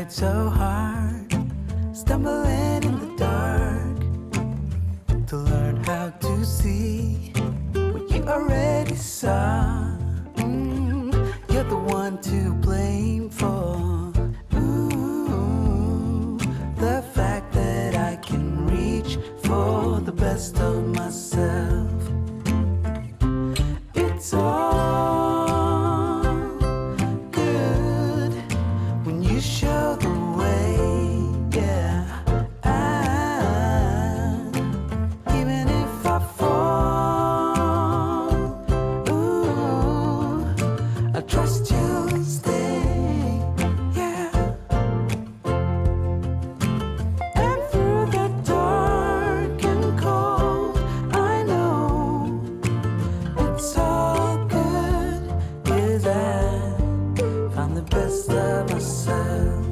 tried so hard, stumbling in the dark, to learn how to see what you already saw. You're the one to blame for the fact that I can reach for the best of myself. It's all good when you show the way, yeah. Even if I fall, I trust you'll stay, yeah. And through the dark and cold, I know it's all good, 'cause I found the best of myself,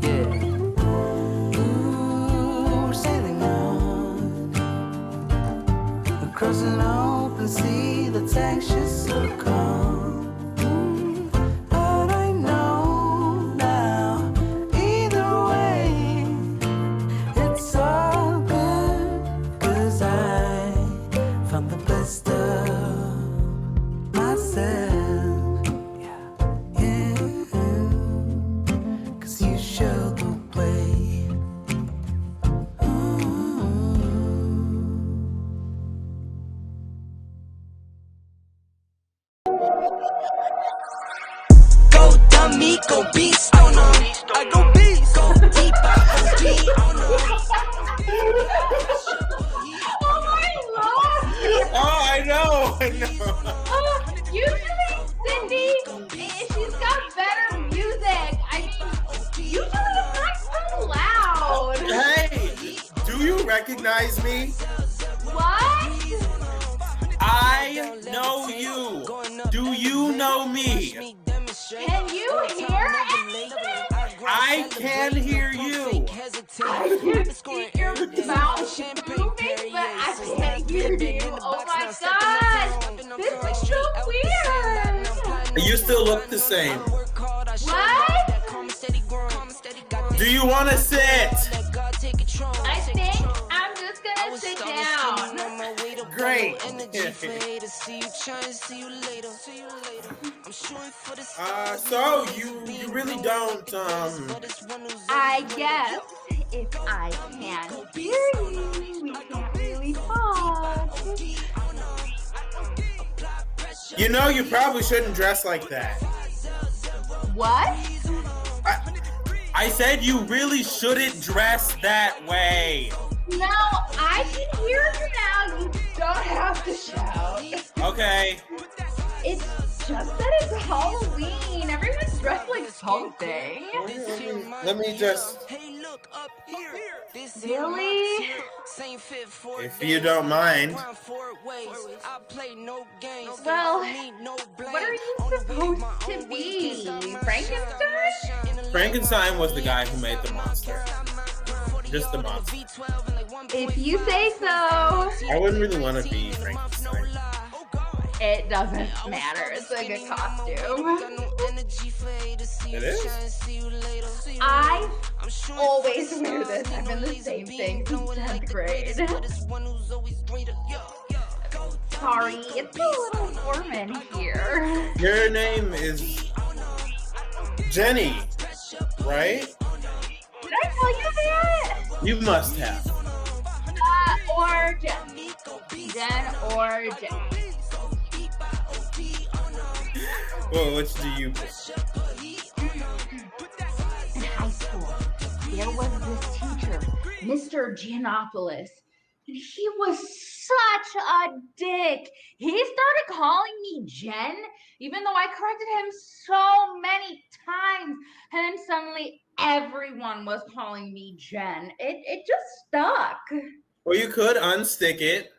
yeah. We're sailing on across an open sea that's anxious or calm. But I know now, either way, it's all good, 'cause I found the best of myself, yeah. 'Cause you showed the way. Go dummy, go beast, oh no. I go beast, go deep, I go deep, oh no. Oh, I know. Usually Cindy, she's got better music. I mean, usually it's not so loud. Hey, do you recognize me? What? I know you. Do you know me? Can you hear anything? I can hear you. I can see your mouth moving, but I can't hear you. Oh my gosh, this is so weird. You still look the same. What? Do you want to sit? I think I'm just gonna sit down. Great. So you really don't I guess if I can't hear you, we can't really talk. You know you probably shouldn't dress like that. What? I said you really shouldn't dress that way. No, I can hear you now. You don't have to shout. Okay. It's just that it's Halloween. Everyone's dressed like something. Let me just, Really? if you don't mind. Well, what are you supposed to be? Frankenstein? Frankenstein was the guy who made the monster. Just the monster. If you say so. I wouldn't really want to be Frankenstein. It doesn't matter. It's a good costume. It is? I always wear this. I've been the same thing since 10th grade. Sorry, it's a little warm in here. Your name is Jenny, right? Did I tell you that? You must have. Or Jen. Jen or Jen. Well, which do you pick? In high school, there was this teacher, Mr. Giannopoulos, and he was such a dick. He started calling me Jen, even though I corrected him so many times, and then suddenly everyone was calling me Jen. It just stuck. Well, you could unstick it.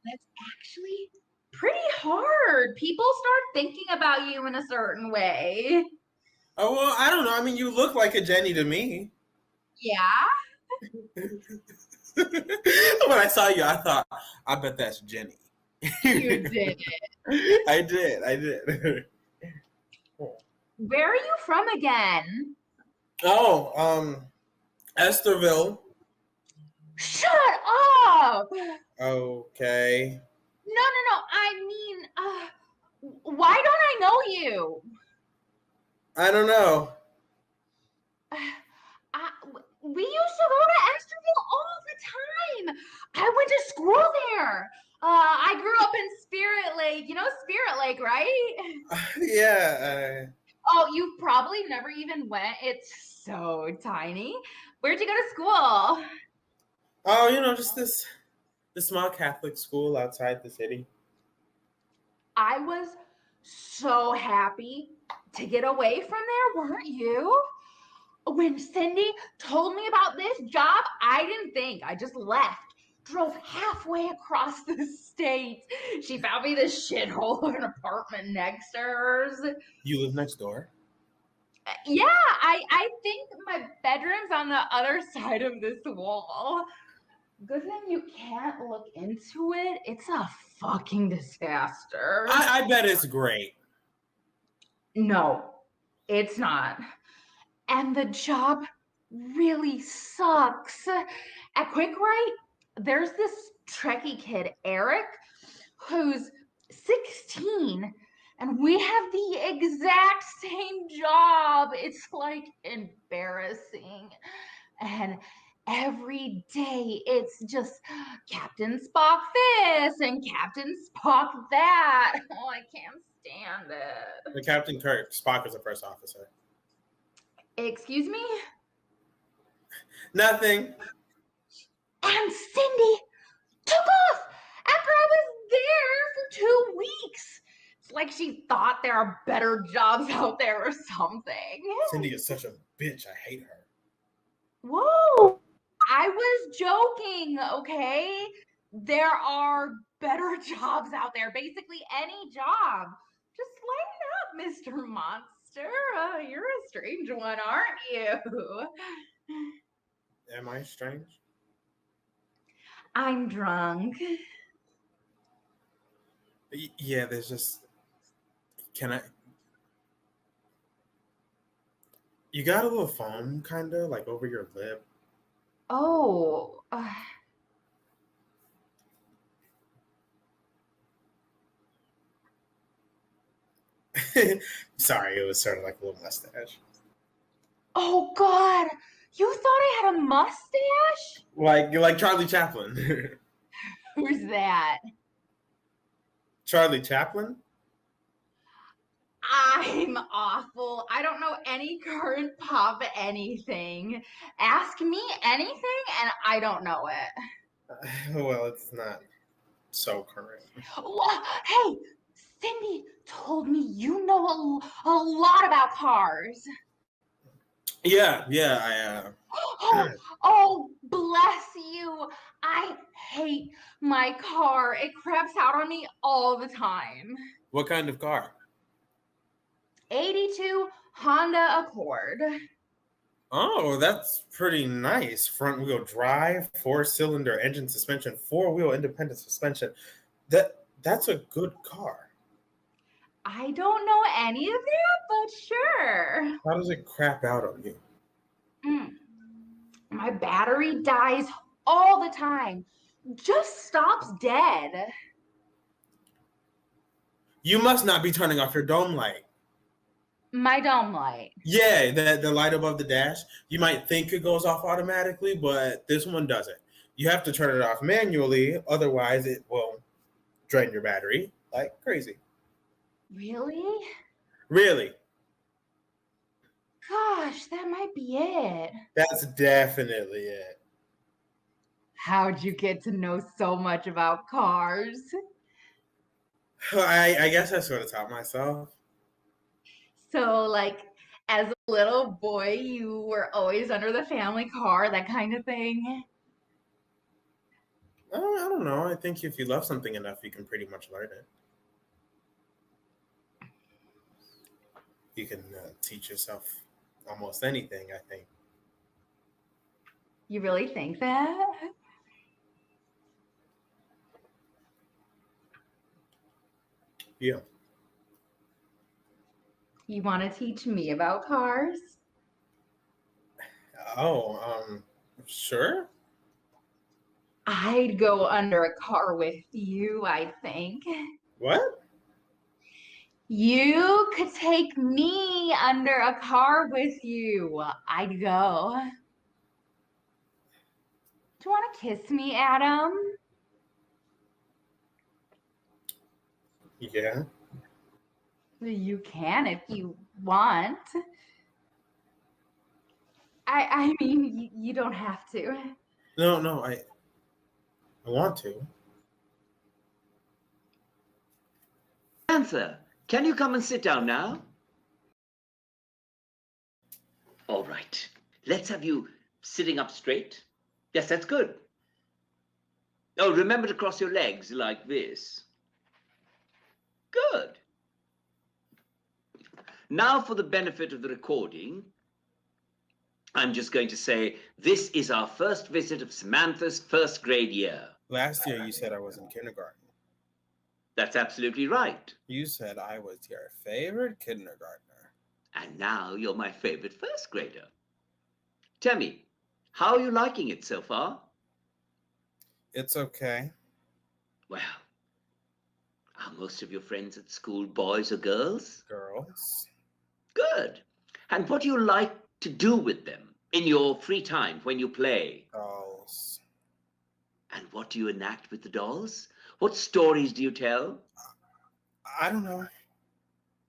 That's actually pretty hard. People start thinking about you in a certain way. Oh, well, I don't know. I mean, you look like a Jenny to me. Yeah? When I saw you, I thought, I bet that's Jenny. You did. I did. Where are you from again? Oh, Estherville. Shut up! Okay. No. I mean, why don't I know you? I don't know. We used to go to Estherville all the time. I went to school there. I grew up in Spirit Lake. You know Spirit Lake, right? Yeah. Oh, you probably never even went. It's so tiny. Where'd you go to school? Oh, just this small Catholic school outside the city. I was so happy to get away from there, weren't you? When Cindy told me about this job, I didn't think. I just left. Drove halfway across the state. She found me this shithole of an apartment next to hers. You live next door? Yeah, I think my bedroom's on the other side of this wall. Good thing you can't look into it. It's a fucking disaster. I bet it's great. No, it's not. And the job really sucks. At Quick Right, there's this Trekkie kid, Eric, who's 16, and we have the exact same job. It's like embarrassing. And every day it's just Captain Spock this and Captain Spock that. Oh, I can't stand it. The Captain Kirk, Spock is the first officer. Excuse me? Nothing. And Cindy took off after I was there for 2 weeks. It's like she thought there are better jobs out there or something. Cindy is such a bitch. I hate her. Whoa! I was joking, okay? There are better jobs out there. Basically, any job. Just lighten up, Mr. Monster. You're a strange one, aren't you? Am I strange? I'm drunk. Yeah, there's just. Can I? You got a little foam, kind of, like over your lip. Oh. Sorry, it was sort of like a little mustache. Oh, God. You thought I had a mustache? Like Charlie Chaplin. Who's that? Charlie Chaplin? I'm awful. I don't know any current pop anything. Ask me anything and I don't know it. Well, it's not so current. Hey, Cindy told me you know a lot about cars. Yeah, Oh, bless you. I hate my car. It craps out on me all the time. What kind of car? 82 Honda Accord. Oh, that's pretty nice. Front wheel drive, 4-cylinder engine suspension, 4-wheel independent suspension. That's a good car. I don't know any of that, but sure. How does it crap out on you? My battery dies all the time. Just stops dead. You must not be turning off your dome light. My dome light. Yeah, the light above the dash. You might think it goes off automatically, but this one doesn't. You have to turn it off manually, otherwise it will drain your battery like crazy. Really? Really? Gosh, that might be it. That's definitely it. How'd you get to know so much about cars? I guess I sort of taught myself. So, like, as a little boy, you were always under the family car, that kind of thing? I don't know. I think if you love something enough, you can pretty much learn it. You can teach yourself almost anything, I think. You really think that? Yeah. You want to teach me about cars? Oh, sure. I'd go under a car with you, I think. What? You could take me under a car with you. I'd go. Do you want to kiss me, Adam? Yeah. You can if you want. I mean, you don't have to. No, I want to. Samantha, can you come and sit down now? All right. Let's have you sitting up straight. Yes, that's good. Oh, remember to cross your legs like this. Good. Now, for the benefit of the recording, I'm just going to say this is our first visit of Samantha's first grade year. Last year you said I was in kindergarten. That's absolutely right. You said I was your favorite kindergartner. And now you're my favorite first grader. Tell me, how are you liking it so far? It's okay. Well, are most of your friends at school boys or girls? Girls. Good. And what do you like to do with them in your free time when you play? Dolls. And what do you enact with the dolls? What stories do you tell? I don't know.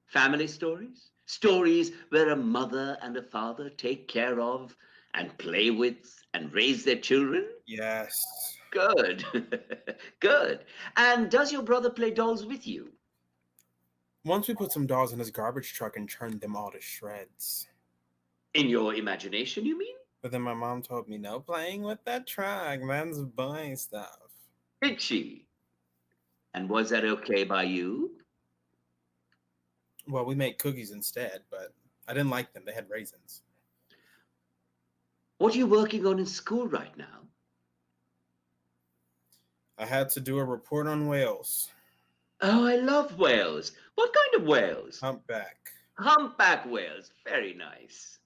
Family stories? Stories where a mother and a father take care of and play with and raise their children? Yes. Good. Good. And does your brother play dolls with you? Once we put some dolls in his garbage truck and turned them all to shreds. In your imagination, you mean? But then my mom told me, no playing with that truck. That's boy stuff. Did she? And was that okay by you? Well, we made cookies instead, but I didn't like them. They had raisins. What are you working on in school right now? I had to do a report on whales. Oh, I love whales. What kind of whales? Humpback. Humpback whales. Very nice.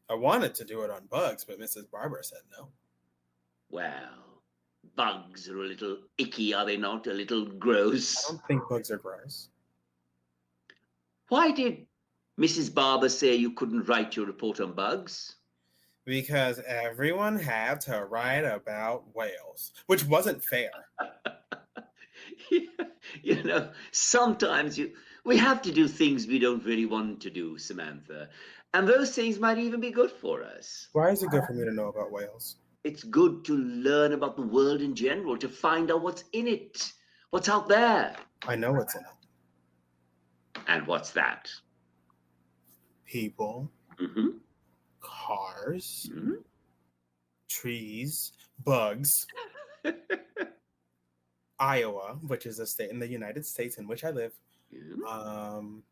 I wanted to do it on bugs, but Mrs. Barber said no. Well, bugs are a little icky, are they not? A little gross. I don't think bugs are gross. Why did Mrs. Barber say you couldn't write your report on bugs? Because everyone had to write about whales, which wasn't fair. You know, sometimes we have to do things we don't really want to do, Samantha. And those things might even be good for us. Why is it good for me to know about whales? It's good to learn about the world in general, to find out what's in it, what's out there. I know what's in it. And what's that? People, Mm-hmm. cars, Mm-hmm. trees, bugs, Iowa, which is a state in the United States in which I live, and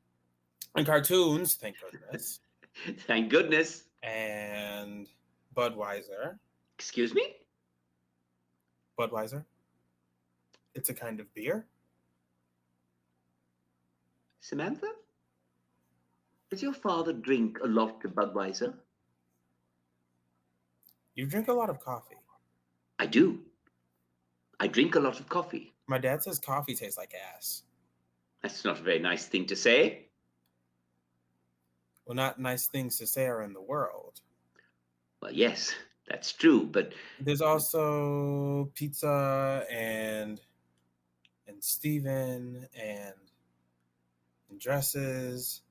cartoons, thank goodness, Thank goodness. and Budweiser. Excuse me? Budweiser. It's a kind of beer. Samantha? Does your father drink a lot of Budweiser? You drink a lot of coffee. I do. I drink a lot of coffee. My dad says coffee tastes like ass. That's not a very nice thing to say. Well, not nice things to say are in the world. Well, yes, that's true, but There's also pizza and Steven and dresses.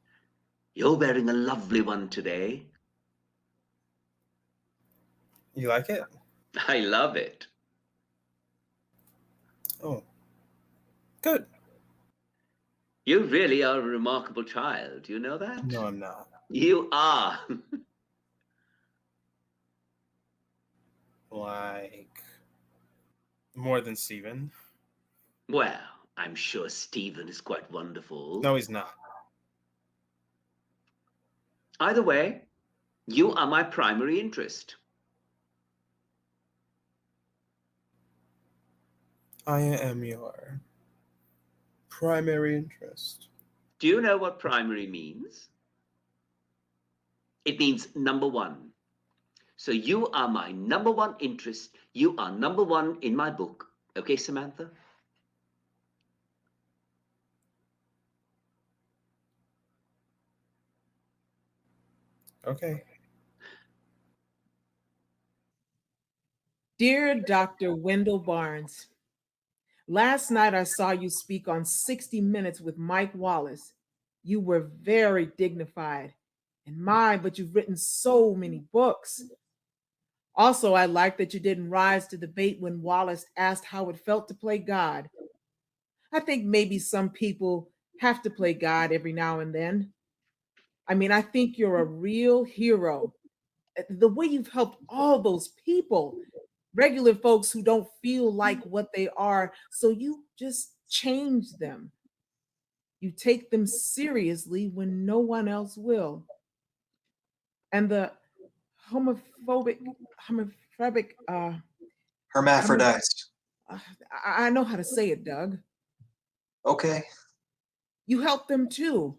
you're wearing a lovely one today. You like it? I love it. Oh, good. You really are a remarkable child. Do you know that? No, I'm not. You are. Like, more than Steven. Well, I'm sure Stephen is quite wonderful. No, he's not. Either way, you are my primary interest. I am your primary interest. Do you know what primary means? It means number one. So you are my number one interest. You are number one in my book. Okay, Samantha? Okay. Dear Dr. Wendell Barnes, last night I saw you speak on 60 Minutes with Mike Wallace. You were very dignified. And my, but you've written so many books. Also, I like that you didn't rise to the bait when Wallace asked how it felt to play God. I think maybe some people have to play God every now and then. I mean, I think you're a real hero. The way you've helped all those people, regular folks who don't feel like what they are, so you just change them. You take them seriously when no one else will. And the homophobic, homophobic, Hermaphrodites. I know how to say it, Doug. Okay. You help them too.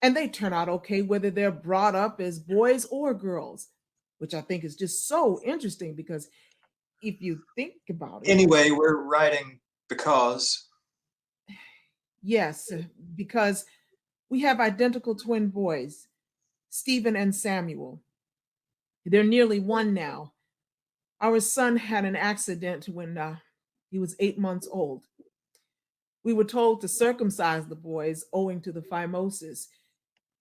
And they turn out okay, whether they're brought up as boys or girls, which I think is just so interesting because if you think about it. Anyway, we're writing because. Yes, because we have identical twin boys, Stephen and Samuel. They're nearly one now. Our son had an accident when he was 8 months old. We were told to circumcise the boys owing to the phimosis.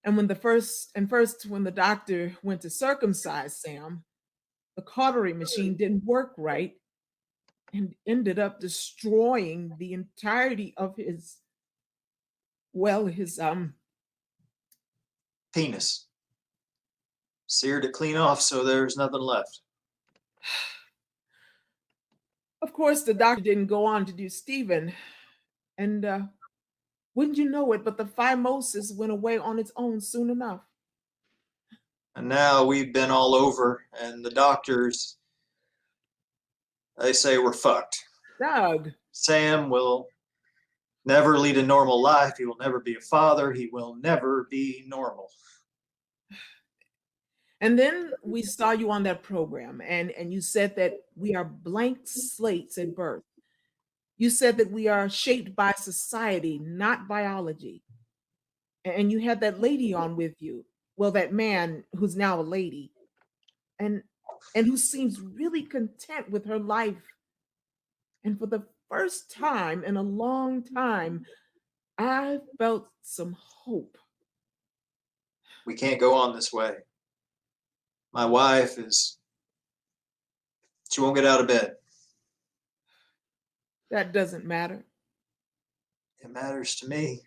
And when the doctor went to circumcise Sam, the cautery machine didn't work right and ended up destroying the entirety of his Penis. Seared it clean off so there's nothing left. Of course, the doctor didn't go on to do Stephen. And wouldn't you know it, but the phimosis went away on its own soon enough. And now we've been all over, and the doctors, they say we're fucked. Doug. Sam will never lead a normal life. He will never be a father. He will never be normal. And then we saw you on that program, and you said that we are blank slates at birth. You said that we are shaped by society, not biology. And you had that lady on with you. Well, that man who's now a lady, and who seems really content with her life. And for the first time in a long time, I felt some hope. We can't go on this way. My wife she won't get out of bed. That doesn't matter. It matters to me.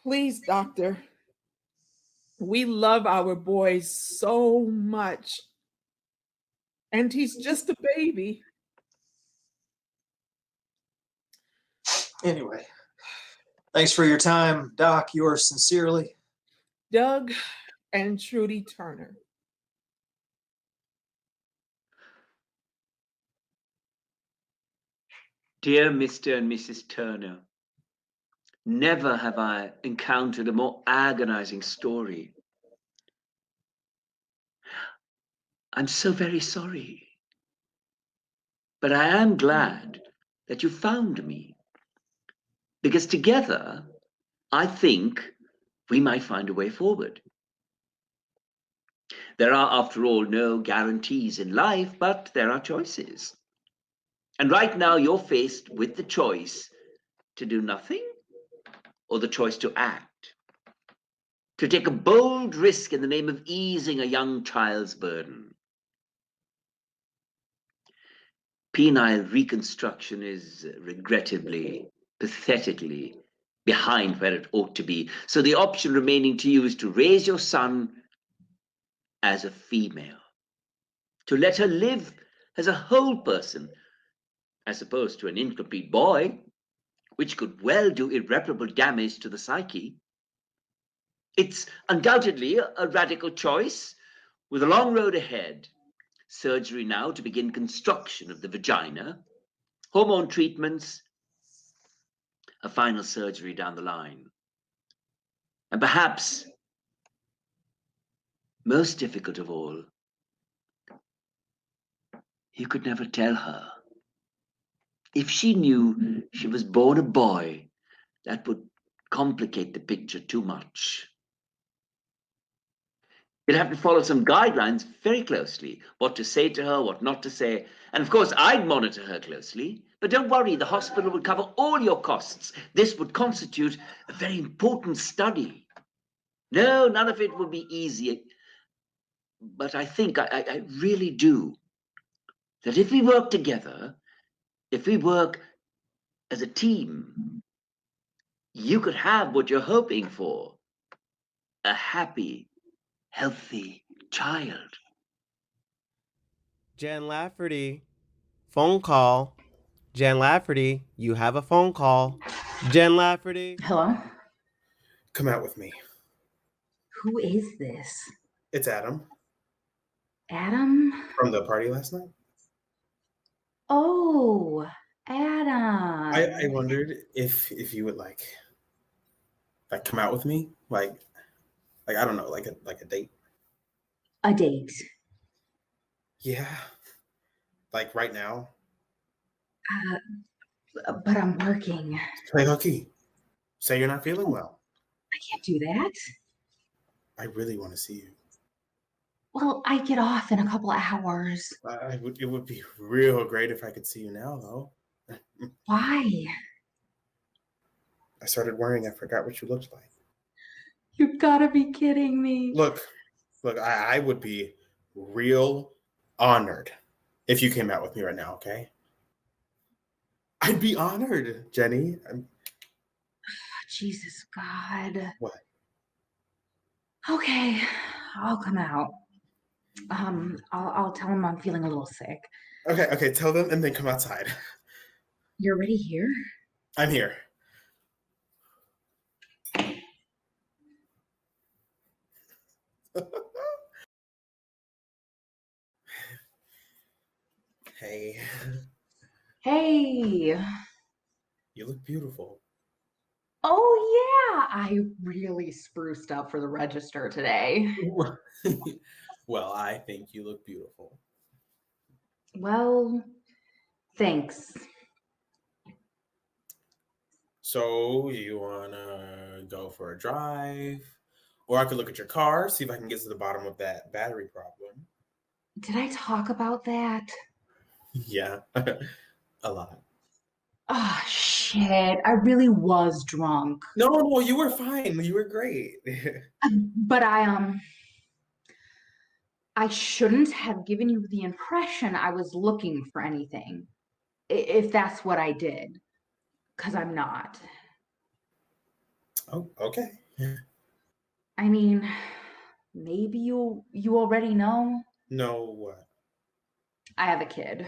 Please, doctor. We love our boy so much. And he's just a baby. Anyway, thanks for your time, Doc. Yours sincerely, Doug and Trudy Turner. Dear Mr. and Mrs. Turner, never have I encountered a more agonizing story. I'm so very sorry. But I am glad that you found me. Because together, I think we might find a way forward. There are, after all, no guarantees in life, but there are choices. And right now, you're faced with the choice to do nothing or the choice to act. To take a bold risk in the name of easing a young child's burden. Penile reconstruction is regrettably, pathetically behind where it ought to be. So the option remaining to you is to raise your son as a female, to let her live as a whole person, as opposed to an incomplete boy, which could well do irreparable damage to the psyche. It's undoubtedly a radical choice with a long road ahead. Surgery now to begin construction of the vagina, hormone treatments, a final surgery down the line. And perhaps, most difficult of all, you could never tell her. If she knew she was born a boy, that would complicate the picture too much. You'd have to follow some guidelines very closely, what to say to her, what not to say. And of course, I'd monitor her closely. But don't worry, the hospital would cover all your costs. This would constitute a very important study. No, none of it would be easy. But I think, I really do, that if we work together, if we work as a team, you could have what you're hoping for, a happy, healthy child. Jen Lafferty, phone call. Jen Lafferty, you have a phone call. Jen Lafferty. Hello? Come out with me. Who is this? It's Adam Adam? from the party last night. Oh, Adam. I wondered if you would like come out with me, like I don't know, like a date. A date. Yeah, like right now. But I'm working. Play hooky. Say you're not feeling well. I can't do that. I really want to see you. Well, I get off in a couple hours. It would be real great if I could see you now, though. Why? I started worrying I forgot what you looked like. You've got to be kidding me. Look, I would be real honored if you came out with me right now, okay? I'd be honored, Jenny. Jesus God. What? Okay, I'll come out. I'll tell him I'm feeling a little sick. Okay, tell them and then come outside. You're already here? I'm here. Hey. Hey. You look beautiful. Oh, yeah. I really spruced up for the register today. Well, I think you look beautiful. Well, thanks. So, you want to go for a drive? Or I could look at your car, see if I can get to the bottom of that battery problem. Did I talk about that? Yeah, a lot. Oh, shit. I really was drunk. No, you were fine. You were great. But I shouldn't have given you the impression I was looking for anything, if that's what I did, because I'm not. Oh, okay. I mean, maybe you already know. No, what? I have a kid.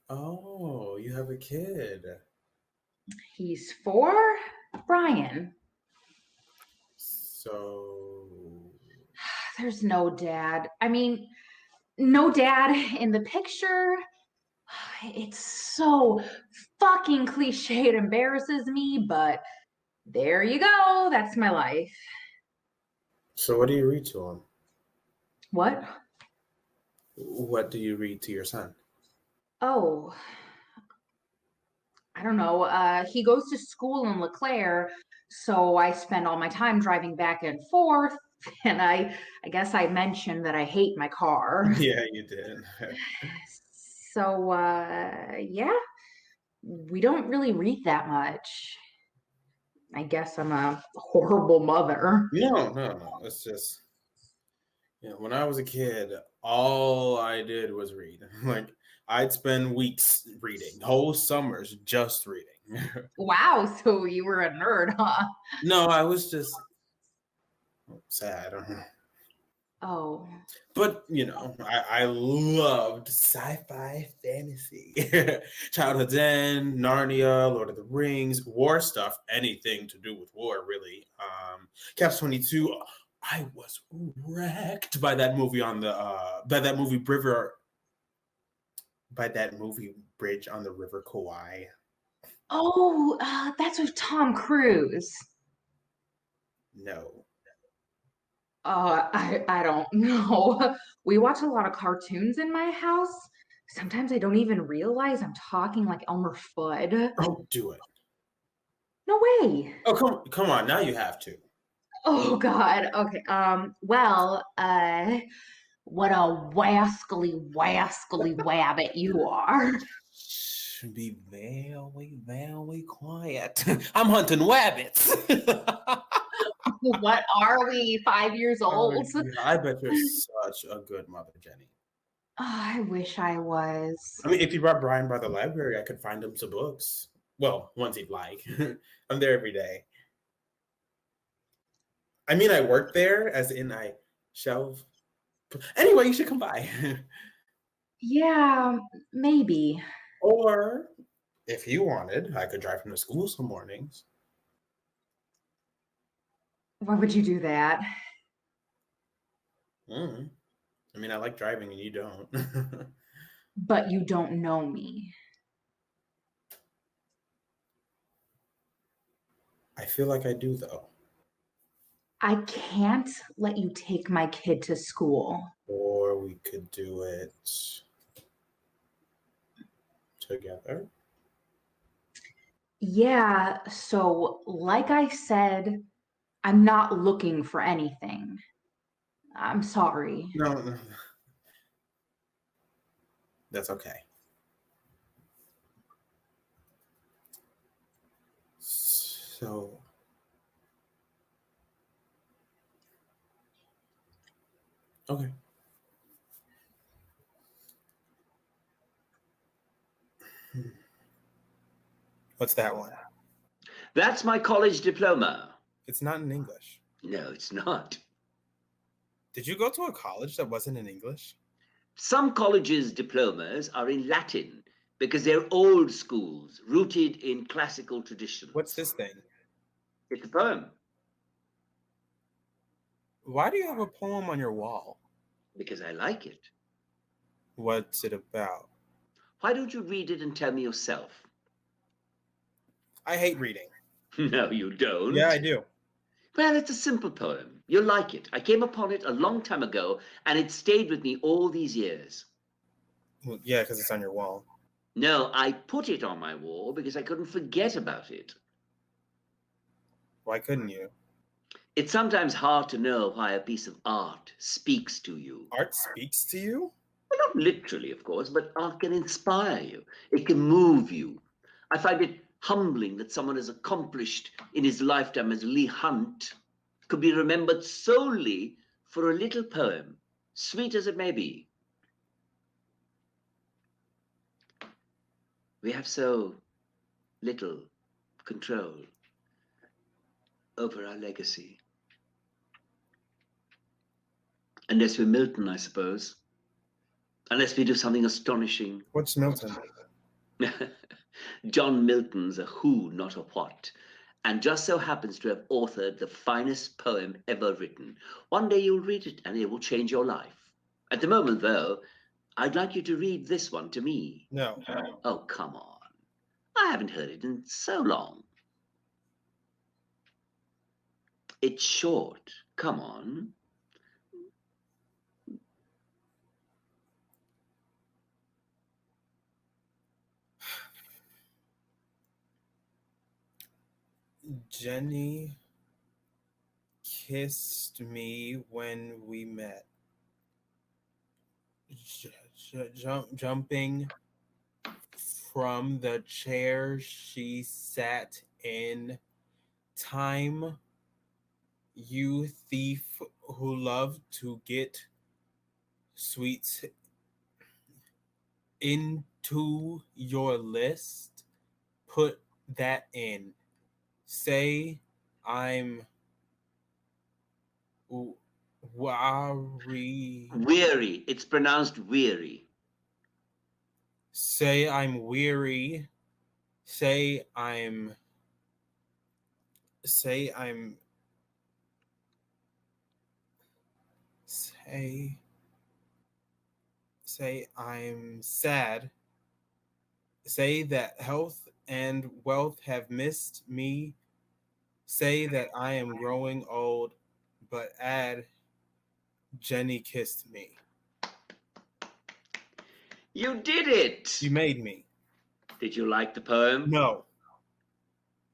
Oh, you have a kid. He's 4, Brian. So, There's no dad. I mean, no dad in the picture. It's so fucking cliche. It embarrasses me, but there you go. That's my life. so what do you read to him? What? What do you read to your son? Oh, I don't know. He goes to school in LeClaire, so I spend all my time driving back and forth. And I guess I mentioned that I hate my car. Yeah, you did. So, yeah, we don't really read that much. I guess I'm a horrible mother. No. It's just, when I was a kid, all I did was read. Like, I'd spend weeks reading, whole summers just reading. Wow, so you were a nerd, huh? No, I was just sad. Oh. But, I loved sci-fi fantasy. Childhood's End, Narnia, Lord of the Rings, war stuff, anything to do with war, really. Caps 22, I was wrecked by that movie by that movie bridge on the River Kauai. Oh, that's with Tom Cruise. No. I don't know. We watch a lot of cartoons in my house. Sometimes I don't even realize I'm talking like Elmer Fudd. Oh, do it. No way. Oh, come on. Now you have to. Oh God. Okay. What a wascally wabbit you are. Should be very quiet. I'm hunting rabbits. What are we, 5 years Oh, old? yeah, I bet you're such a good mother, Jenny. I wish I was. I mean, if you brought Brian by the library, I could find him some books. Well, ones he'd like. I'm there every day. I mean, I work there, as in I shelve. Anyway, you should come by. Yeah, maybe. Or if you wanted, I could drive him to school some mornings. Why would you do that? Mm. I mean, I like driving and you don't. But you don't know me. I feel like I do, though. I can't let you take my kid to school. Or we could do it together. Yeah, so like I said, I'm not looking for anything. I'm sorry. No. That's okay. So, okay. What's that one? That's my college diploma. It's not in English. No, it's not. Did you go to a college that wasn't in English? Some colleges' diplomas are in Latin because they're old schools rooted in classical traditions. What's this thing? It's a poem. Why do you have a poem on your wall? Because I like it. What's it about? Why don't you read it and tell me yourself? I hate reading. No, you don't. Yeah, I do. Well, it's a simple poem. You'll like it. I came upon it a long time ago, and it stayed with me all these years. Well, yeah, because it's on your wall. No, I put it on my wall because I couldn't forget about it. Why couldn't you? It's sometimes hard to know why a piece of art speaks to you. Art speaks to you? Well, not literally, of course, but art can inspire you. It can move you. I find it humbling that someone as accomplished in his lifetime as Leigh Hunt could be remembered solely for a little poem, sweet as it may be. We have so little control over our legacy. Unless we're Milton, I suppose. Unless we do something astonishing. What's Milton? John Milton's a who, not a what, and just so happens to have authored the finest poem ever written. One day you'll read it and it will change your life. At the moment, though, I'd like you to read this one to me. No. Oh, come on. I haven't heard it in so long. It's short. Come on. Jenny kissed me when we met. Jumping from the chair she sat in. Time, you thief who love to get sweets into your list, put that in. Say I'm weary. Weary. It's pronounced weary. Say I'm weary. Say I'm say I'm sad. Say that health and wealth have missed me. Say that I am growing old, but add Jenny kissed me. You did it! You made me. Did you like the poem? No,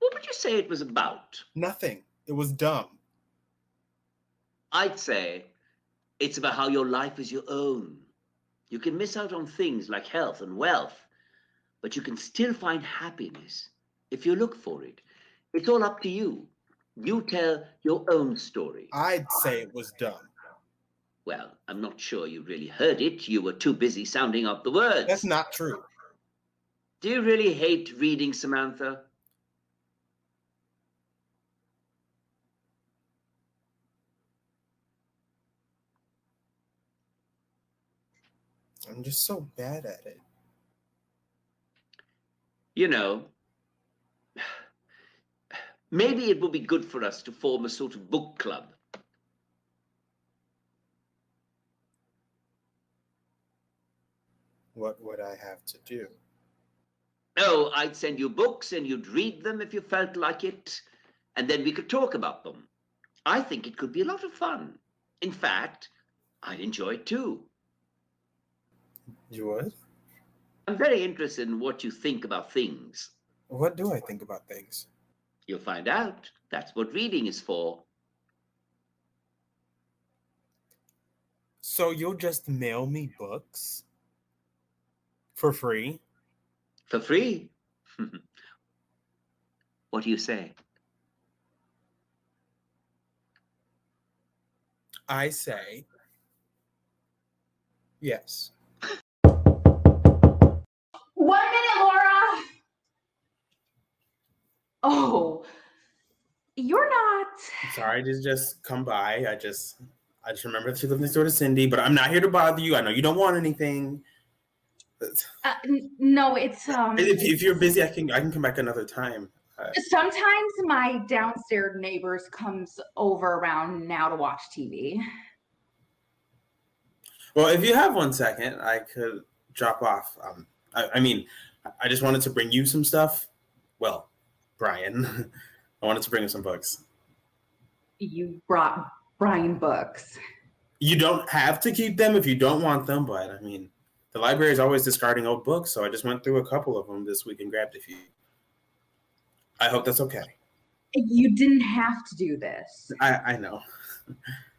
What would you say it was about? nothing. It was dumb. I'd say it's about how your life is your own. You can miss out on things like health and wealth, but you can still find happiness if you look for it. It's all up to you. You tell your own story. I'd say it was dumb. Well, I'm not sure you really heard it. You were too busy sounding out the words. That's not true. Do you really hate reading, Samantha? I'm just so bad at it. You know, maybe it would be good for us to form a sort of book club. What would I have to do? Oh, I'd send you books and you'd read them if you felt like it, and then we could talk about them. I think it could be a lot of fun. In fact, I'd enjoy it too. You would? I'm very interested in what you think about things. What do I think about things? You'll find out. That's what reading is for. So you'll just mail me books? For free? For free. What do you say? I say yes. 1 minute, Laura. Oh, you're not. Sorry to just come by. I just remember that you live next door to Cindy, but I'm not here to bother you. I know you don't want anything. No, it's If you're busy, I can come back another time. Sometimes my downstairs neighbors comes over around now to watch TV. Well, if you have 1 second, I could drop off. I mean, I just wanted to bring you some stuff. Well, Brian, I wanted to bring him some books. You brought Brian books. You don't have to keep them if you don't want them, but I mean, the library is always discarding old books, so I just went through a couple of them this week and grabbed a few. I hope that's okay. You didn't have to do this. I know,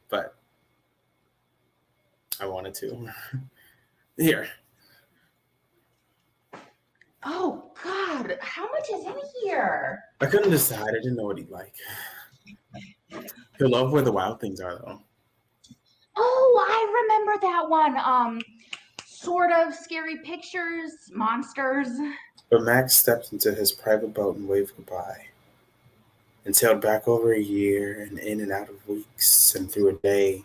but I wanted to. Here. Oh God, how much is in here? I couldn't decide. I didn't know what he'd like. He'll love Where the Wild Things Are, though. Oh, I remember that one. Sort of scary pictures, monsters. But Max stepped into his private boat and waved goodbye, and sailed back over a year and in and out of weeks and through a day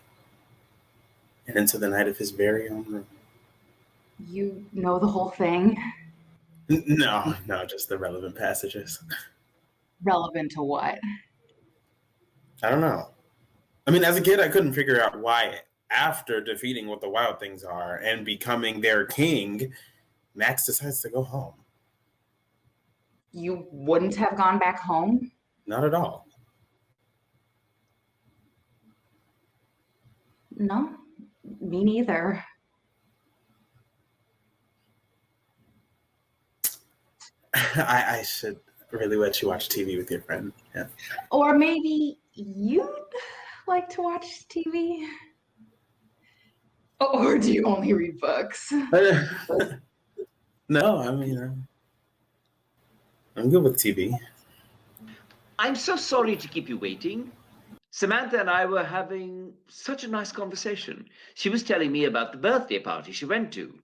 and into the night of his very own room. You know the whole thing? No, just the relevant passages. Relevant to what? I don't know. I mean, as a kid, I couldn't figure out why, after defeating what the Wild Things are and becoming their king, Max decides to go home. You wouldn't have gone back home? Not at all. No, me neither. I should really let you watch TV with your friend. Yeah. Or maybe you'd like to watch TV? Or do you only read books? No, I mean, I'm good with TV. I'm so sorry to keep you waiting. Samantha and I were having such a nice conversation. She was telling me about the birthday party she went to.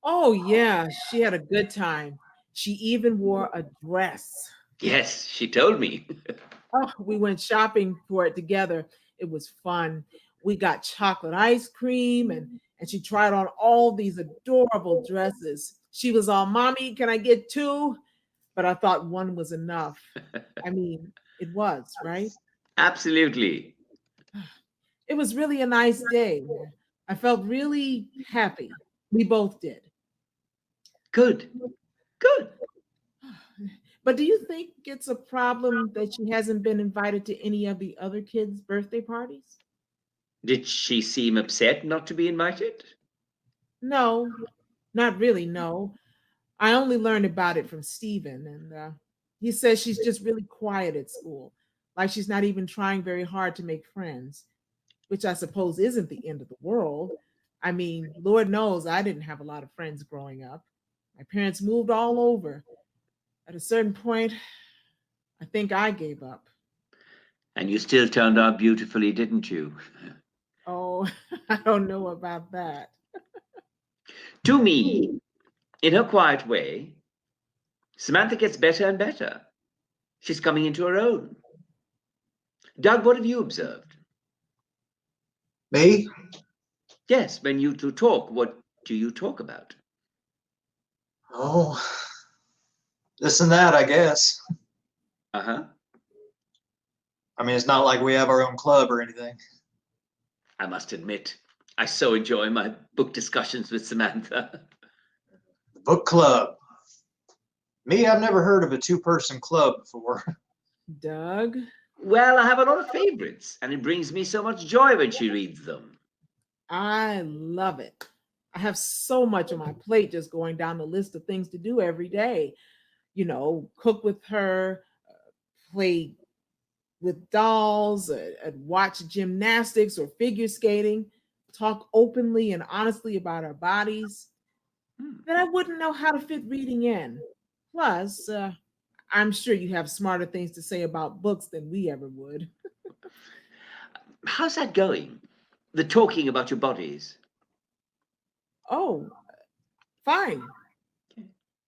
Oh, yeah, she had a good time. She even wore a dress. Yes, she told me. Oh, we went shopping for it together. It was fun. We got chocolate ice cream and she tried on all these adorable dresses. She was all, "Mommy, can I get two?" But I thought one was enough. I mean, it was, right? Absolutely. It was really a nice day. I felt really happy. We both did. Good. Good. But do you think it's a problem that she hasn't been invited to any of the other kids' birthday parties? Did she seem upset not to be invited? No, not really, no. I only learned about it from Steven, and he says she's just really quiet at school, like she's not even trying very hard to make friends, which I suppose isn't the end of the world. I mean, Lord knows I didn't have a lot of friends growing up. My parents moved all over. At a certain point, I think I gave up. And you still turned out beautifully, didn't you? Oh, I don't know about that. To me, in her quiet way, Samantha gets better and better. She's coming into her own. Doug, what have you observed? Me? Yes, when you two talk, what do you talk about? Oh, this and that, I guess. Uh-huh. I mean, it's not like we have our own club or anything. I must admit, I so enjoy my book discussions with Samantha. The book club. Me, I've never heard of a two-person club before. Doug? Well, I have a lot of favorites, and it brings me so much joy when she reads them. I love it. I have so much on my plate just going down the list of things to do every day. You know, cook with her, play with dolls, watch gymnastics or figure skating, talk openly and honestly about our bodies. Then I wouldn't know how to fit reading in. Plus, I'm sure you have smarter things to say about books than we ever would. How's that going? The talking about your bodies? Oh, fine.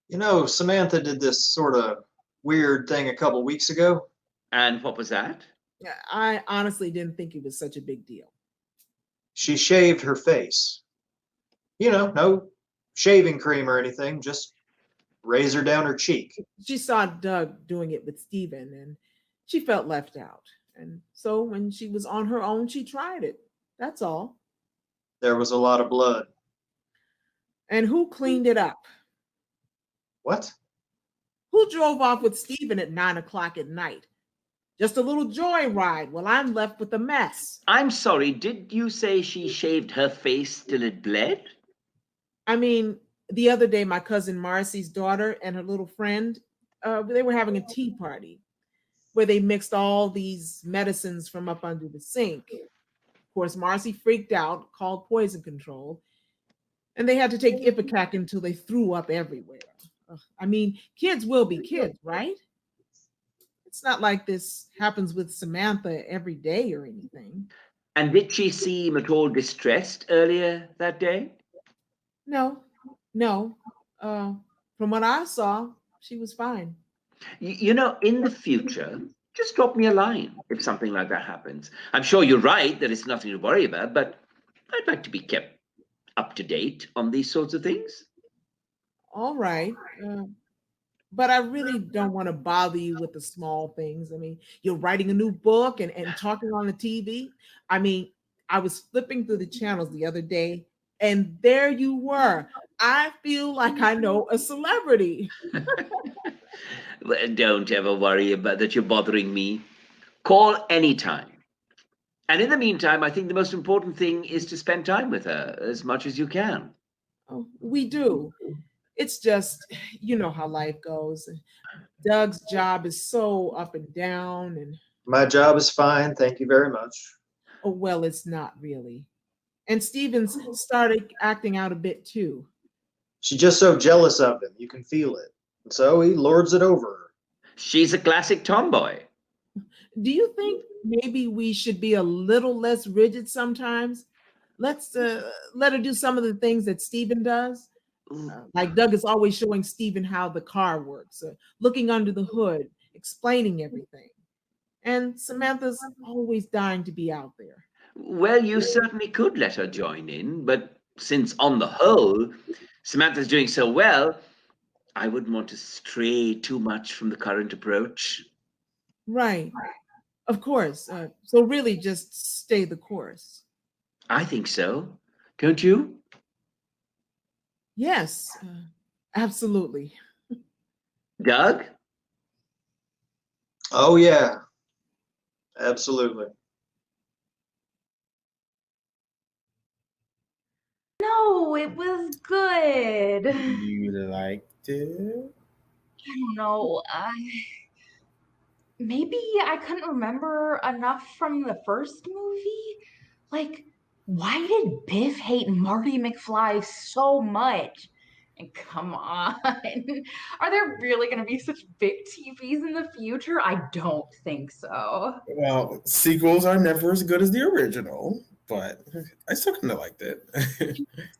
You know, Samantha did this sort of weird thing a couple weeks ago. And what was that? Yeah, I honestly didn't think it was such a big deal. She shaved her face. You know, no shaving cream or anything, just razor down her cheek. She saw Doug doing it with Steven and she felt left out. And so when she was on her own, she tried it. That's all. There was a lot of blood. And who cleaned it up? What? Who drove off with Steven at 9 o'clock at night? Just a little joyride while I'm left with a mess. I'm sorry, did you say she shaved her face till it bled? I mean, the other day, my cousin Marcy's daughter and her little friend, they were having a tea party where they mixed all these medicines from up under the sink. Of course, Marcy freaked out, called poison control, and they had to take Ipecac until they threw up everywhere. Ugh, I mean, kids will be kids, right? It's not like this happens with Samantha every day or anything. And did she seem at all distressed earlier that day? No. From what I saw, she was fine. You know, in the future, just drop me a line if something like that happens. I'm sure you're right that it's nothing to worry about, but I'd like to be kept up to date on these sorts of things. All right. But I really don't want to bother you with the small things. I mean, you're writing a new book and talking on the TV. I mean, I was flipping through the channels the other day, and there you were. I feel like I know a celebrity. Well, don't ever worry about that you're bothering me. Call anytime. And in the meantime, I think the most important thing is to spend time with her as much as you can. Oh, we do. It's just, you know how life goes. Doug's job is so up and down, and My job is fine, thank you very much. oh, well, it's not really. And Stevens started acting out a bit too. She's just so jealous of him, you can feel it. And so he lords it over her. She's a classic tomboy. Do you think maybe we should be a little less rigid sometimes? Let's let her do some of the things that Steven does. Like Doug is always showing Steven how the car works, looking under the hood, explaining everything. And Samantha's always dying to be out there. Well, you certainly could let her join in, but since on the whole, Samantha's doing so well, I wouldn't want to stray too much from the current approach. Right. Of course. So really just stay the course. I think so. Don't you? Yes, absolutely. Doug? Oh, yeah, absolutely. No, it was good. I You liked it? don't know. Maybe I couldn't remember enough from the first movie. Like, why did Biff hate Marty McFly so much? And come on, are there really going to be such big TVs in the future? I don't think so. Well, sequels are never as good as the original, but I still kind of liked it.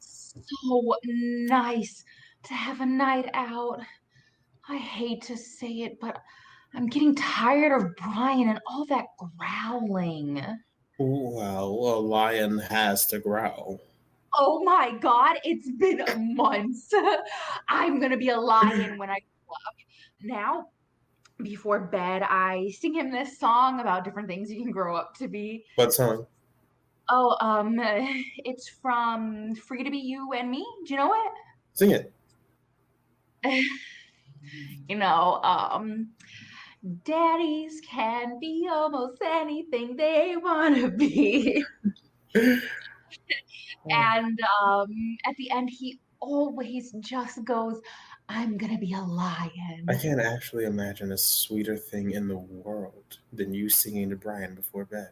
So nice to have a night out. I hate to say it, but I'm getting tired of Brian and all that growling. Well, a lion has to growl. Oh my God, it's been months. I'm gonna be a lion when I grow up. Now, before bed, I sing him this song about different things you can grow up to be. What song? Oh, it's from Free to Be You and Me. Do you know Sing it. it? You know, daddies can be almost anything they want to be. And at the end, he always just goes, I'm gonna be a lion. I can't actually imagine a sweeter thing in the world than you singing to Brian before bed.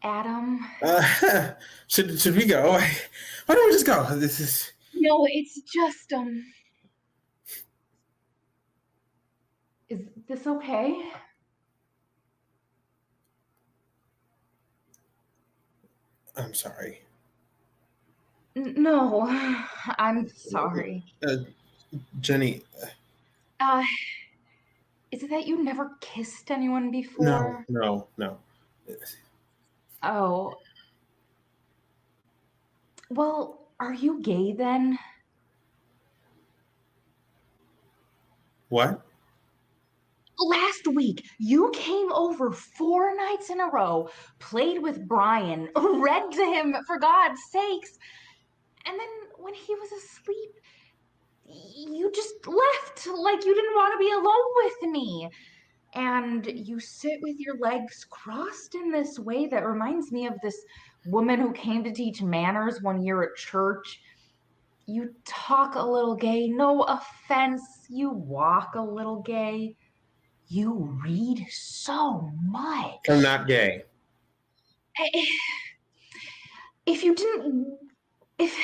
Adam, Should we go? Why don't we just go? This is no, it's just, is this okay? I'm sorry. No, I'm sorry. Jenny, Is it that you never kissed anyone before? no. Oh. Well, are you gay then? What? Last week, you came over 4 nights in a row, played with Brian, read to him for God's sakes, and then when he was asleep, you just left like you didn't want to be alone with me. And you sit with your legs crossed in this way that reminds me of this woman who came to teach manners one year at church. You talk a little gay, no offense. You walk a little gay. You read so much. I'm not gay. If you didn't, if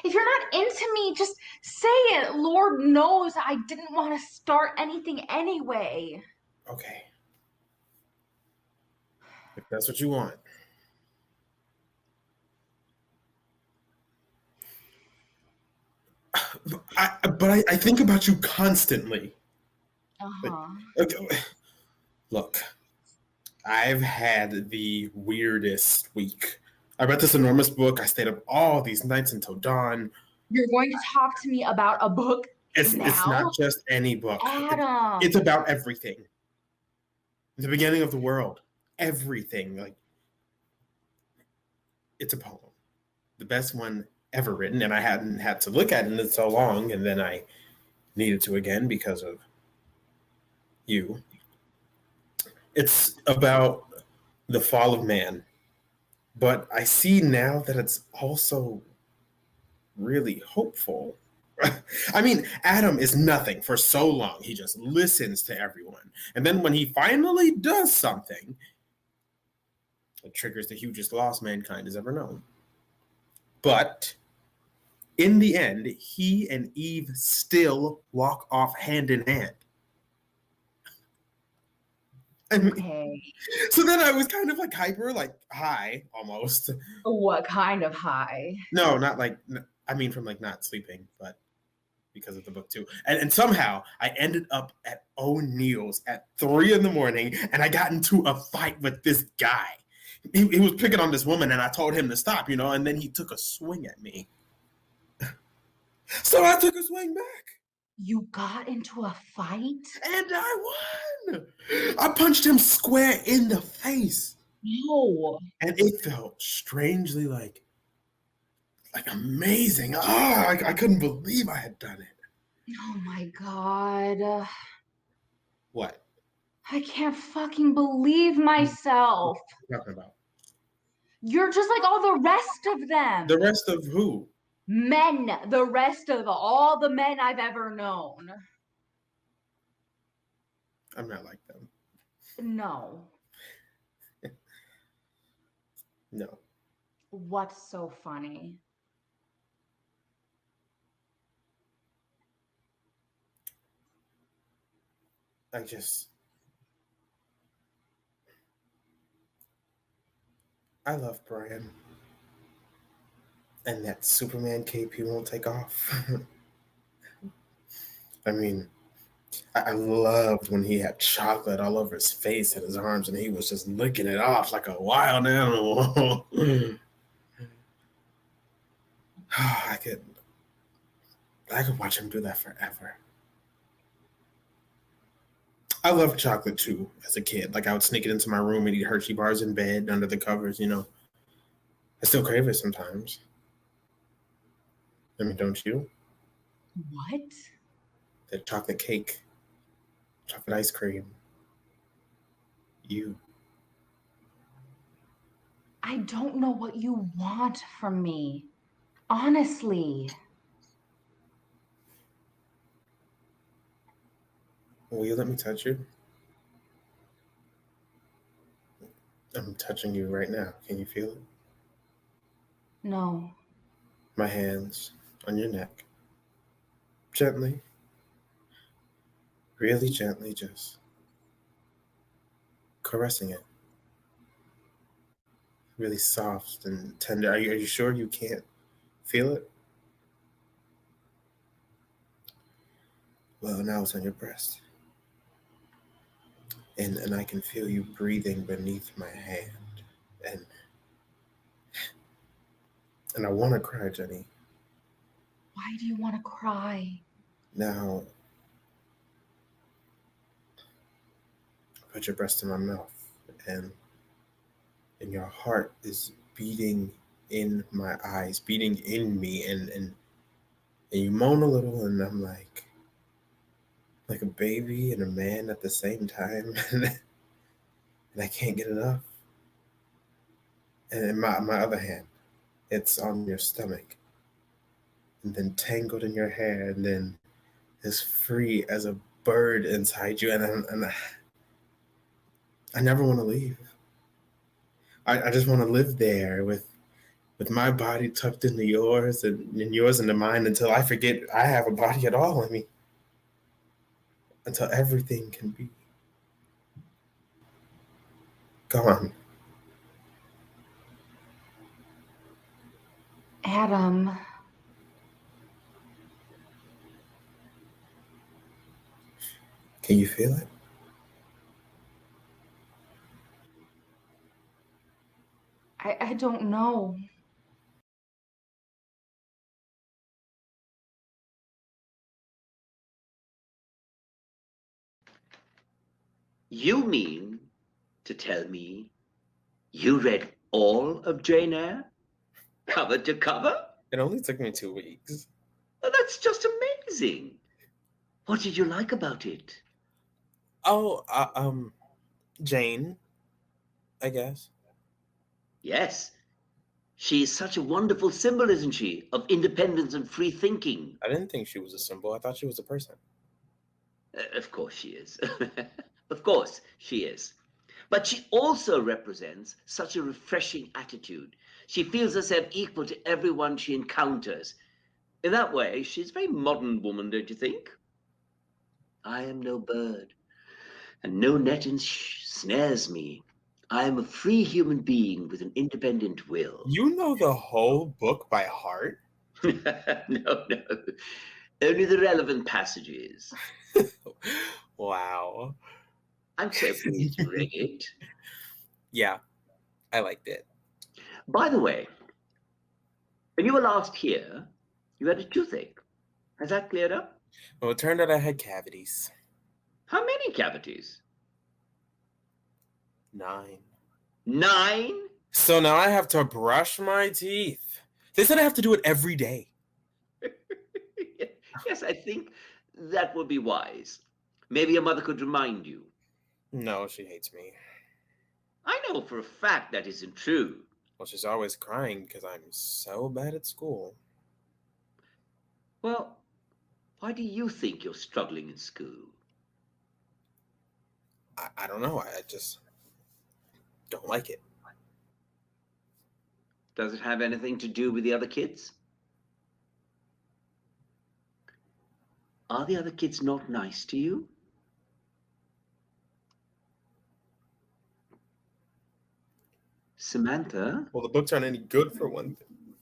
you're not into me, just say it. Lord knows I didn't want to start anything anyway. Okay. If that's what you want. I think about you constantly. Okay. Look, I've had the weirdest week. I read this enormous book. I stayed up all these nights until dawn. You're going to talk to me about a book It's now? not just any book. Adam. It's about everything. The beginning of the world. Everything. Like, it's a poem. The best one ever written, and I hadn't had to look at it in so long, and then I needed to again because of you. It's about the fall of man, but I see now that it's also really hopeful. I mean, Adam is nothing for so long. He just listens to everyone, and then when he finally does something, it triggers the hugest loss mankind has ever known. But in the end, he and Eve still walk off hand in hand. I mean, Okay. so then I was kind of like hyper, like high almost. What kind of high? No, not like, I mean, from like not sleeping, but because of the book too. And somehow I ended up at O'Neill's at 3 a.m, and I got into a fight with this guy. He was picking on this woman, and I told him to stop, and then he took a swing at me. So I took a swing back. You got into a fight? And I won. I punched him square in the face. No. And it felt strangely like amazing. I couldn't believe I had done it. Oh my God. What? I can't fucking believe myself. What are you talking about? You're just like all the rest of them. The rest of who? Men, the rest of all the men I've ever known. I'm not like them. No. No. What's so funny? I love Brian. And that Superman cape he won't take off. I mean, I loved when he had chocolate all over his face and his arms, and he was just licking it off like a wild animal. I could watch him do that forever. I loved chocolate too as a kid. Like I would sneak it into my room and eat Hershey bars in bed under the covers, you know. I still crave it sometimes. I mean, don't you? What? The chocolate cake, chocolate ice cream. You. I don't know what you want from me. Honestly. Will you let me touch you? I'm touching you right now. Can you feel it? No. My hands on your neck. Gently. Really gently, just caressing it. Really soft and tender. Are you sure you can't feel it? Well, now it's on your breast. And I can feel you breathing beneath my hand. And I want to cry, Jenny. Why do you want to cry? Now, put your breast in my mouth, and your heart is beating in my eyes, beating in me, and you moan a little, and I'm like a baby and a man at the same time, and I can't get enough. And in my other hand, it's on your stomach, and then tangled in your hair, and then as free as a bird inside you, and I never want to leave. I just want to live there with my body tucked into yours and yours into mine until I forget I have a body at all. I mean, until everything can be gone. Adam. Can you feel it? I don't know. You mean to tell me you read all of Jane Eyre? Cover to cover? It only took me 2 weeks. Oh, that's just amazing. What did you like about it? Oh, Jane, I guess. Yes. She's such a wonderful symbol, isn't she, of independence and free thinking. I didn't think she was a symbol. I thought she was a person. Of course she is. Of course she is. But she also represents such a refreshing attitude. She feels herself equal to everyone she encounters. In that way, she's a very modern woman, don't you think? I am no bird, and no net snares me. I am a free human being with an independent will. You know the whole book by heart? No. Only the relevant passages. Wow. I'm so pleased you read it. Yeah, I liked it. By the way, when you were last here, you had a toothache. Has that cleared up? Well, it turned out I had cavities. How many cavities? 9. 9? So now I have to brush my teeth. They said I have to do it every day. Yes, I think that would be wise. Maybe your mother could remind you. No, she hates me. I know for a fact that isn't true. Well, she's always crying because I'm so bad at school. Well, why do you think you're struggling in school? I don't know. I just don't like it. Does it have anything to do with the other kids? Are the other kids not nice to you? Samantha, Well, the books aren't any good for one thing.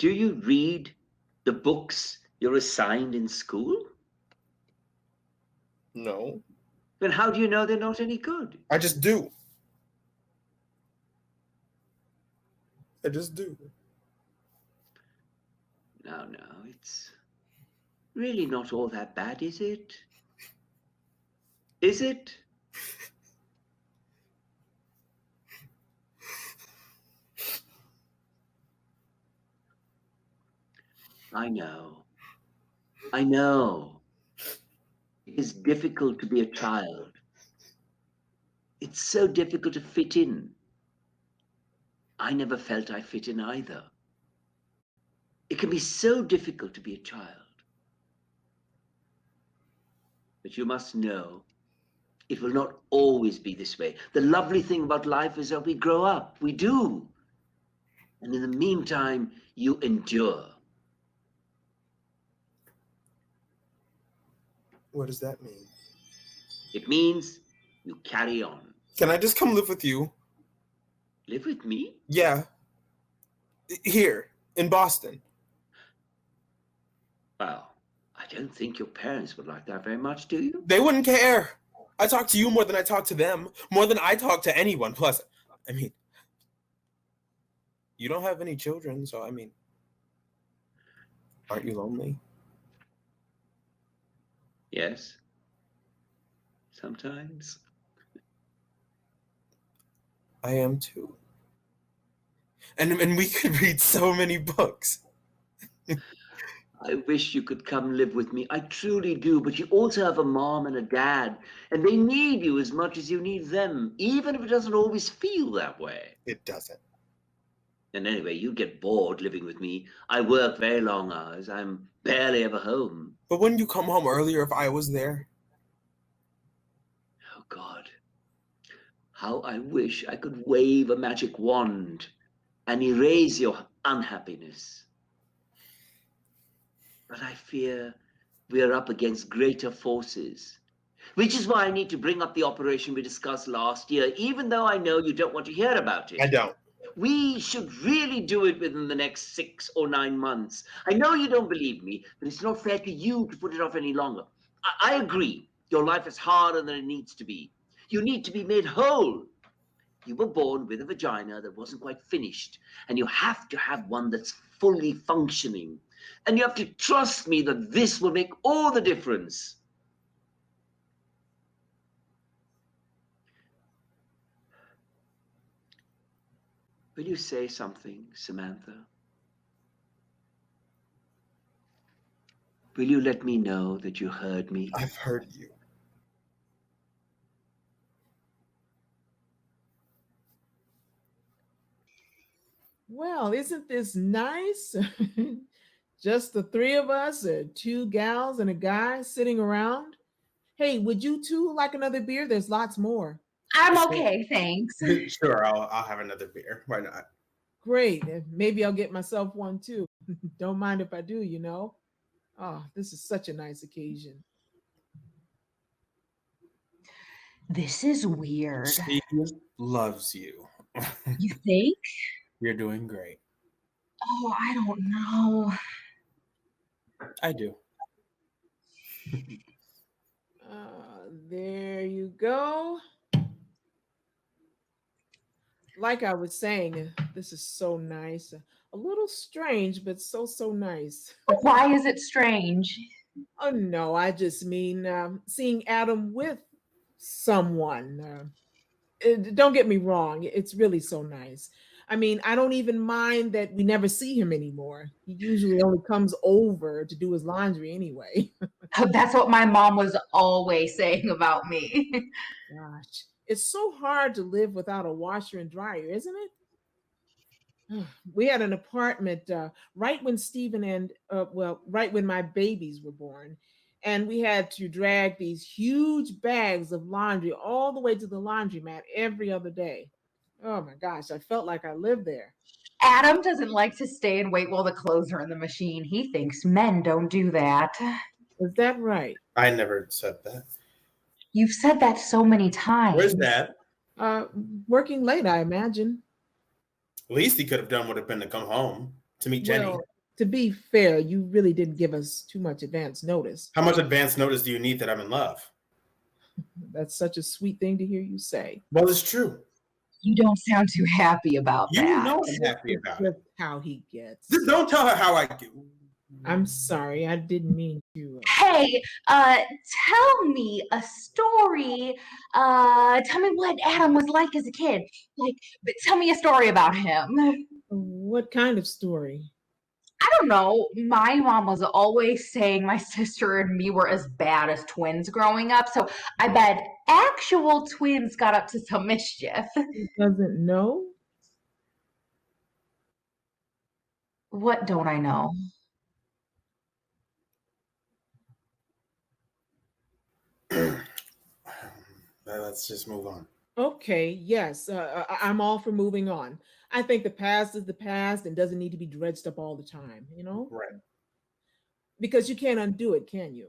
do you read the books you're assigned in school? No, Then how do you know they're not any good? I just do. I just do. No, it's really not all that bad, is it? Is it? I know. I know. It is difficult to be a child. It's so difficult to fit in. I never felt I fit in either. It can be so difficult to be a child. But you must know, it will not always be this way. The lovely thing about life is that we grow up. We do. And in the meantime, you endure. What does that mean? It means you carry on. Can I just come live with you? Live with me? Yeah. Here, in Boston. Well, I don't think your parents would like that very much, do you? They wouldn't care. I talk to you more than I talk to them, more than I talk to anyone. Plus, I mean, you don't have any children, so I mean, aren't you lonely? Yes. Sometimes. I am too. And we could read so many books. I wish you could come live with me. I truly do. But you also have a mom and a dad, and they need you as much as you need them, even if it doesn't always feel that way. It doesn't. And anyway, you get bored living with me. I work very long hours. I'm barely ever home. But wouldn't you come home earlier if I was there? Oh, God. How I wish I could wave a magic wand and erase your unhappiness. But I fear we are up against greater forces, which is why I need to bring up the operation we discussed last year, even though I know you don't want to hear about it. I don't. We should really do it within the next 6 or 9 months. I know you don't believe me, but it's not fair to you to put it off any longer. I agree. Your life is harder than it needs to be. You need to be made whole. You were born with a vagina that wasn't quite finished, and you have to have one that's fully functioning. And you have to trust me that this will make all the difference. Will you say something, Samantha? Will you let me know that you heard me? I've heard you. Well, isn't this nice? Just the three of us, 2 gals and a guy sitting around. Hey, would you two like another beer? There's lots more. I'm okay, thanks. Sure, I'll have another beer. Why not? Great. Maybe I'll get myself one too. Don't mind if I do, you know. Oh, this is such a nice occasion. This is weird. Steve loves you. You think? You're doing great. Oh, I don't know. I do. There you go. Like I was saying, this is so nice. A little strange, but so nice. Why is it strange? Oh no, I just mean seeing Adam with someone. Don't get me wrong, it's really so nice. I mean, I don't even mind that we never see him anymore. He usually only comes over to do his laundry anyway. That's what my mom was always saying about me. Gosh, It's so hard to live without a washer and dryer, isn't it? We had an apartment right when Stephen and, right when my babies were born. And we had to drag these huge bags of laundry all the way to the laundromat every other day. Oh my gosh, I felt like I lived there. Adam doesn't like to stay and wait while the clothes are in the machine. He thinks men don't do that. Is that right? I never said that. You've said that so many times. Where's Dad? Working late, I imagine. Least he could have done would have been to come home to meet Jenny. Well, to be fair, you really didn't give us too much advance notice. How much advance notice do you need that I'm in love? That's such a sweet thing to hear you say. Well, it's true. You don't sound too happy about You that. know I'm happy about it. Just how he gets. Just don't tell her how I do. I'm sorry, I didn't mean to. Hey, tell me a story. Tell me what Adam was like as a kid. Like, tell me a story about him. What kind of story? I don't know. My mom was always saying my sister and me were as bad as twins growing up. So I bet actual twins got up to some mischief. He doesn't know? What don't I know? Let's just move on. Okay, yes, I'm all for moving on. I think the past is the past and doesn't need to be dredged up all the time, you know? Right. Because you can't undo it, can you?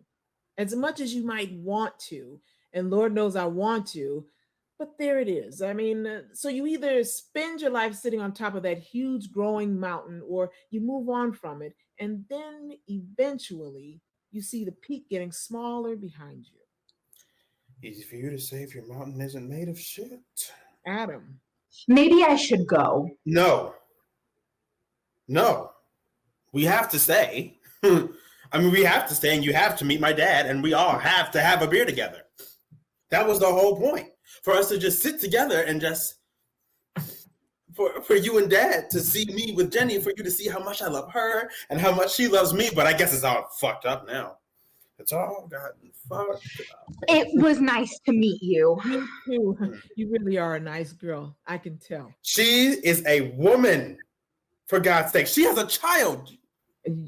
As much as you might want to, and Lord knows I want to, but there it is. I mean, so you either spend your life sitting on top of that huge growing mountain or you move on from it, and then eventually you see the peak getting smaller behind you. Easy for you to say if your mountain isn't made of shit. Adam. Maybe I should go. No. We have to stay. I mean, we have to stay and you have to meet my dad and we all have to have a beer together. That was the whole point. For us to just sit together and just, for you and Dad to see me with Jenny, for you to see how much I love her and how much she loves me. But I guess it's all fucked up now. It's all gotten fucked up. It was nice to meet you. Me too. You really are a nice girl. I can tell. She is a woman, for God's sake. She has a child.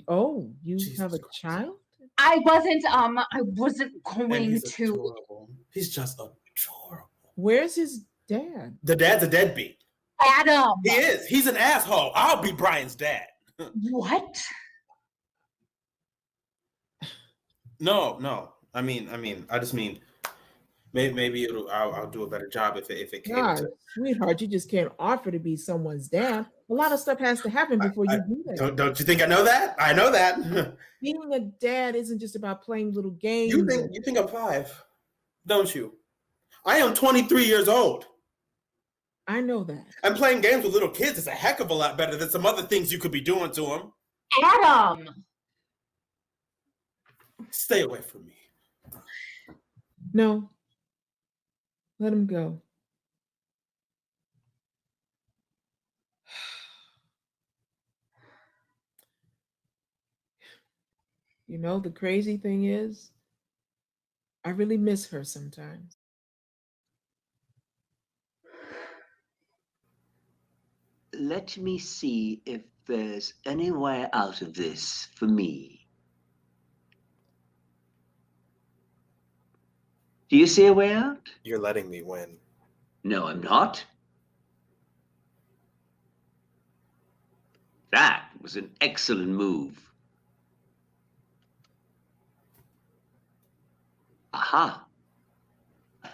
Oh, you Jesus have a Christ. child? I wasn't And going he's to. adorable. He's just adorable. Where's his dad? The dad's a deadbeat. Adam. He is. He's an asshole. I'll be Brian's dad. What? No. I just mean, maybe I'll do a better job if it came God, to. sweetheart, you just can't offer to be someone's dad. A lot of stuff has to happen before you do that. Don't you think I know that? I know that. Being a dad isn't just about playing little games. You think I'm 5, don't you? I am 23 years old. I know that. And playing games with little kids is a heck of a lot better than some other things you could be doing to them. Adam. Stay away from me. No. Let him go. You know, the crazy thing is, I really miss her sometimes. Let me see if there's any way out of this for me. Do you see a way out? You're letting me win. No, I'm not. That was an excellent move. Aha.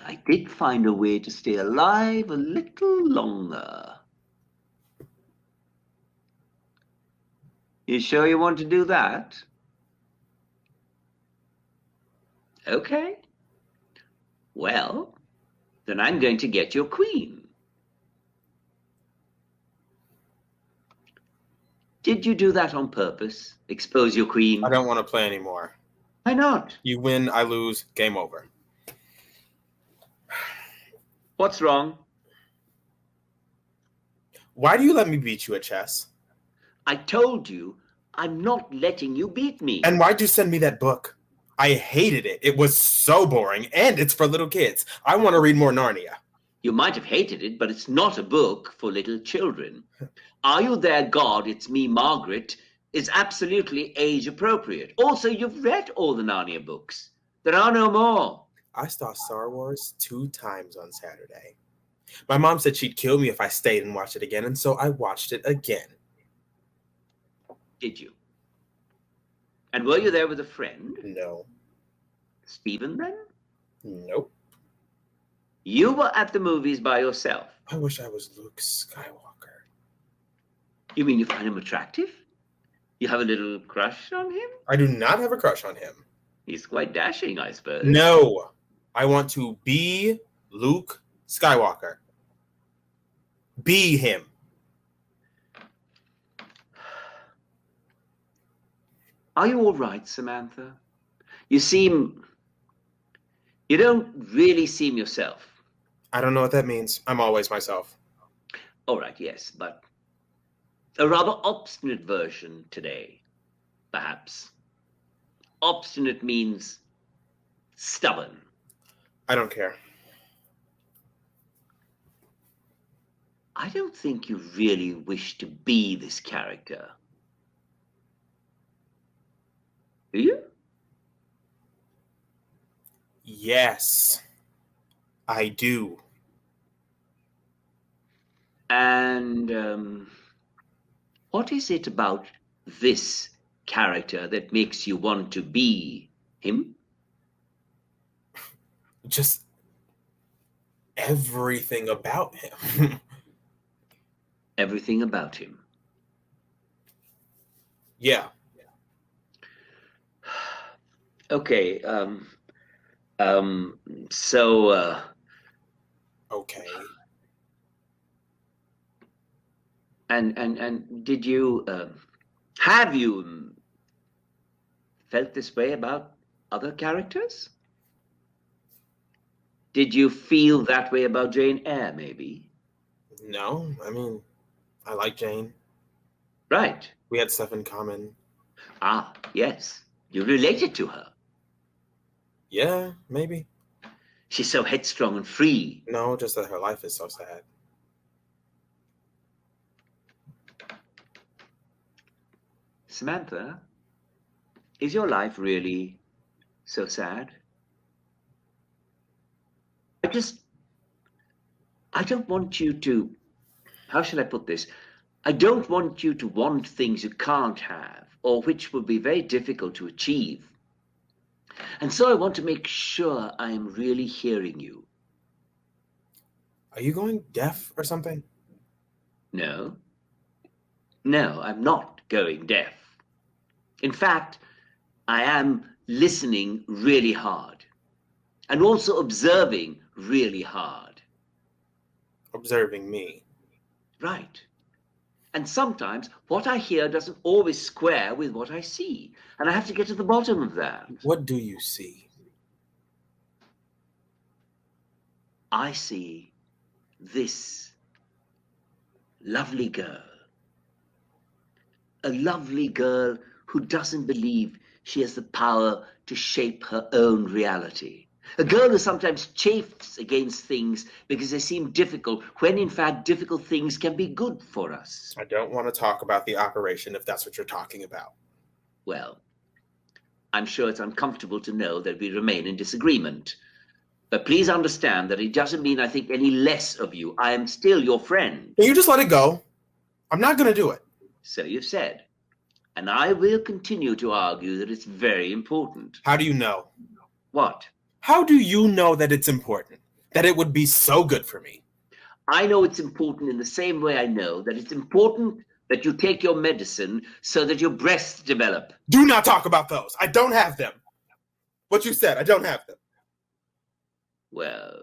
I did find a way to stay alive a little longer. You sure you want to do that? Okay. Well, then I'm going to get your queen. Did you do that on purpose? Expose your queen? I don't want to play anymore. Why not? You win, I lose, game over. What's wrong? Why do you let me beat you at chess? I told you, I'm not letting you beat me. And why'd you send me that book? I hated it. It was so boring, and it's for little kids. I want to read more Narnia. You might have hated it, but it's not a book for little children. Are You There, God? It's Me, Margaret is absolutely age appropriate. Also, you've read all the Narnia books. There are no more. I saw Star Wars 2 times on Saturday. My mom said she'd kill me if I stayed and watched it again, and so I watched it again. Did you? And were you there with a friend? No. Stephen, then? Nope. You were at the movies by yourself. I wish I was Luke Skywalker. You mean you find him attractive? You have a little crush on him? I do not have a crush on him. He's quite dashing, I suppose. No. I want to be Luke Skywalker. Be him. Are you all right, Samantha? You don't really seem yourself. I don't know what that means. I'm always myself. All right, yes, but a rather obstinate version today, perhaps. Obstinate means stubborn. I don't care. I don't think you really wish to be this character. Do you? Yes, I do. And what is it about this character that makes you want to be him? Just everything about him. Everything about him. Yeah. Okay. Okay. And did you have you felt this way about other characters? Did you feel that way about Jane Eyre, maybe? No, I mean, I like Jane. Right. We had stuff in common. Ah, yes. You related to her. Yeah, maybe. She's so headstrong and free. No, just that her life is so sad. Samantha, is your life really so sad? I don't want you to, how shall I put this? I don't want you to want things you can't have or which would be very difficult to achieve. And so I want to make sure I am really hearing you. Are you going deaf or something? No. No, I'm not going deaf. In fact, I am listening really hard and also observing really hard. Observing me. Right. And sometimes what I hear doesn't always square with what I see. And I have to get to the bottom of that. What do you see? I see this lovely girl. A lovely girl who doesn't believe she has the power to shape her own reality. A girl who sometimes chafes against things because they seem difficult, when in fact difficult things can be good for us. I don't want to talk about the operation if that's what you're talking about. Well, I'm sure it's uncomfortable to know that we remain in disagreement. But please understand that it doesn't mean I think any less of you. I am still your friend. Can you just let it go? I'm not going to do it. So you've said. And I will continue to argue that it's very important. How do you know? What? How do you know that it's important? That it would be so good for me? I know it's important in the same way I know that it's important that you take your medicine so that your breasts develop. Do not talk about those. I don't have them. What you said, I don't have them. Well,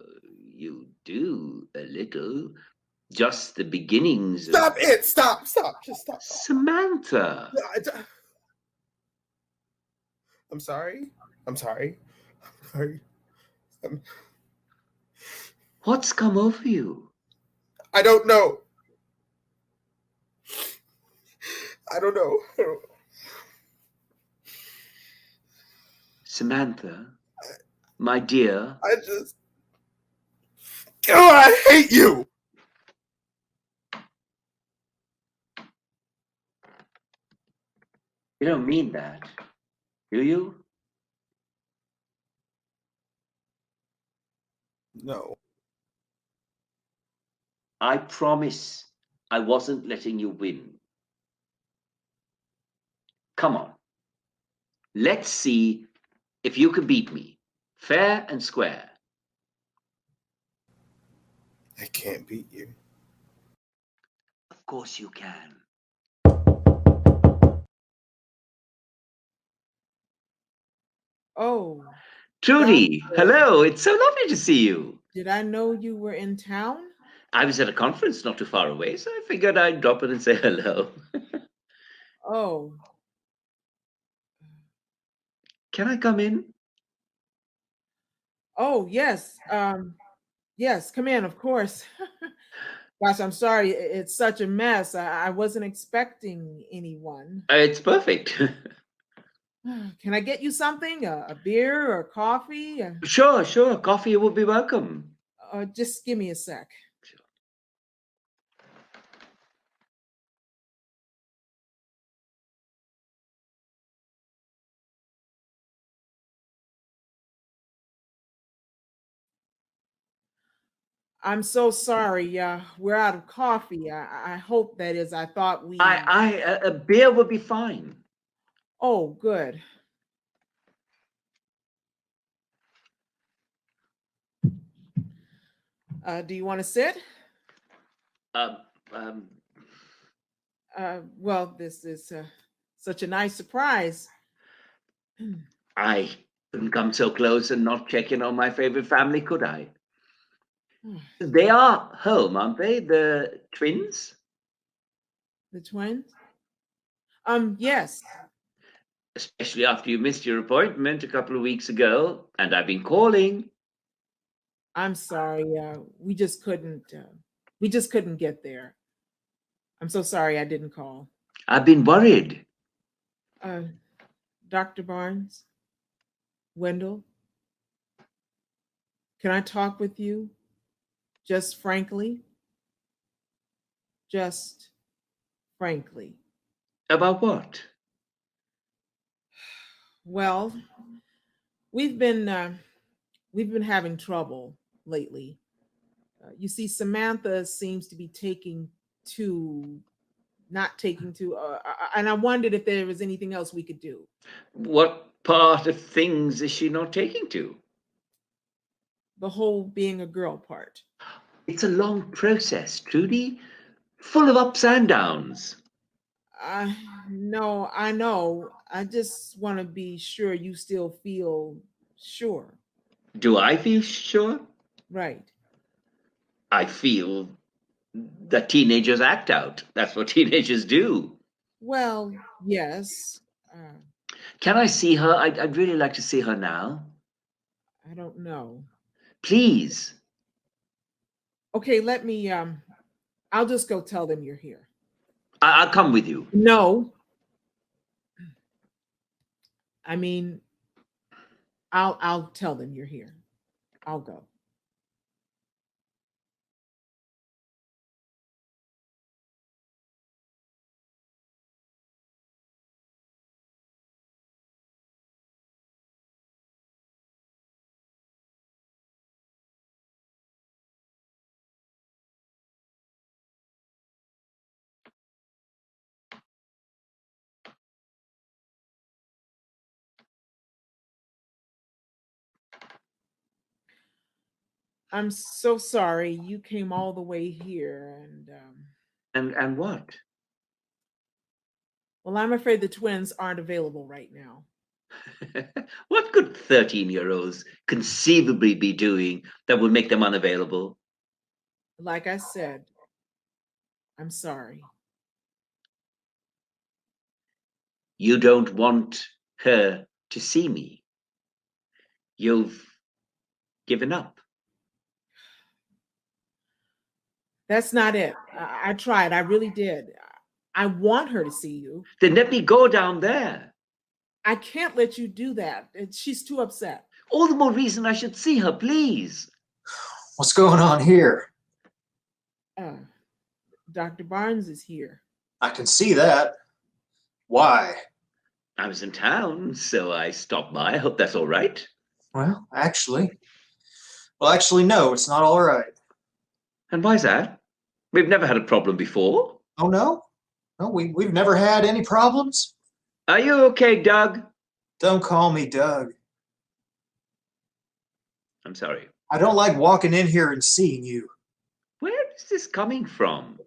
you do a little. Just the beginnings. Stop it. Stop. Just stop. Samantha. I'm sorry. What's come over you? I don't know. Samantha, my dear. Oh, I hate you. You don't mean that, do you? No. I promise I wasn't letting you win. Come on. Let's see if you can beat me, fair and square. I can't beat you. Of course you can. Oh, Trudy, Doctor, hello. It's so lovely to see you. did I know you were in town? I was at a conference not too far away, so I figured I'd drop in and say hello. Oh, Can I come in? oh, yes. Yes, come in, of course. Gosh, I'm sorry. It's such a mess. I wasn't expecting anyone. It's perfect. Can I get you something? A beer or coffee? Sure, sure. Coffee would be welcome. Just give me a sec. I'm so sorry. We're out of coffee. I hope that is. I thought we. A beer would be fine. Oh, good. Do you want to sit? Um, Well, this is such a nice surprise. I couldn't come so close and not check in on my favorite family, could I? They are home, aren't they? The twins? The twins? Yes. Especially after you missed your appointment a couple of weeks ago, and I've been calling. I'm sorry. We just couldn't. We just couldn't get there. I'm so sorry I didn't call. I've been worried. Dr. Barnes, Wendell, can I talk with you? Just frankly? Just frankly. About what? Well, we've been having trouble lately. You see, Samantha seems to be not taking to, and I wondered if there was anything else we could do. What part of things is she not taking to? The whole being a girl part. It's a long process, Trudy, full of ups and downs. No, I know. I just want to be sure you still feel sure. Do I feel sure? Right. I feel that teenagers act out. That's what teenagers do. Well, yes. Can I see her? I'd really like to see her now. I don't know. Please. Okay, let me, I'll just go tell them you're here. I'll come with you. No. I mean, I'll tell them you're here. I'll go. I'm so sorry you came all the way here And what? well, I'm afraid the twins aren't available right now. What could 13-year-olds conceivably be doing that would make them unavailable? Like I said, I'm sorry. You don't want her to see me. You've given up. That's not it. I tried. I really did. I want her to see you. Then let me go down there. I can't let you do that. She's too upset. All the more reason I should see her, please. What's going on here? Dr. Barnes is here. I can see that. Why? I was in town, so I stopped by. I hope that's all right. Well, actually, no, it's not all right. And why's that? We've never had a problem before. Oh, no? No, we've never had any problems. Are you okay, Doug? Don't call me Doug. I'm sorry. I don't like walking in here and seeing you. Where is this coming from?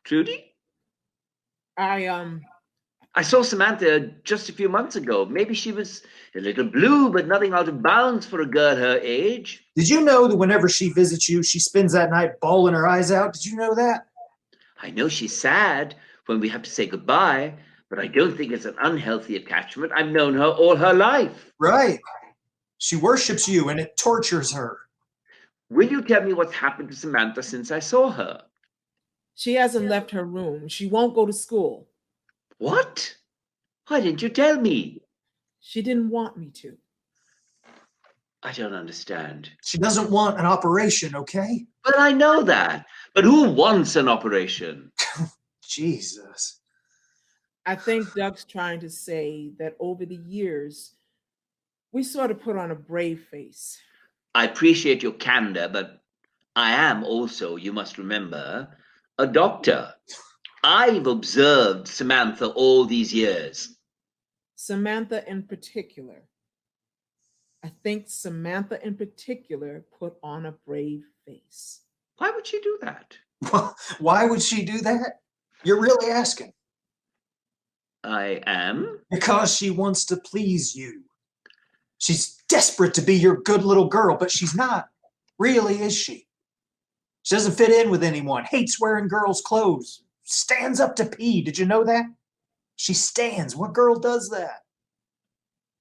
Trudy? I saw Samantha just a few months ago. Maybe she was a little blue, but nothing out of bounds for a girl her age. Did you know that whenever she visits you, she spends that night bawling her eyes out? Did you know that? I know she's sad when we have to say goodbye, but I don't think it's an unhealthy attachment. I've known her all her life. Right. She worships you and it tortures her. Will you tell me what's happened to Samantha since I saw her? She hasn't left her room. She won't go to school. What? Why didn't you tell me? She didn't want me to. I don't understand. She doesn't want an operation, okay? But I know that. But who wants an operation? Jesus. I think Doug's trying to say that over the years, we sort of put on a brave face. I appreciate your candor, but I am also, you must remember, a doctor. I've observed Samantha all these years. Samantha in particular. I think Samantha in particular put on a brave face. Why would she do that? Why would she do that? You're really asking. I am? Because she wants to please you. She's desperate to be your good little girl, but she's not. Really, is she? She doesn't fit in with anyone, hates wearing girls' clothes, stands up to pee. Did you know that? She stands. What girl does that?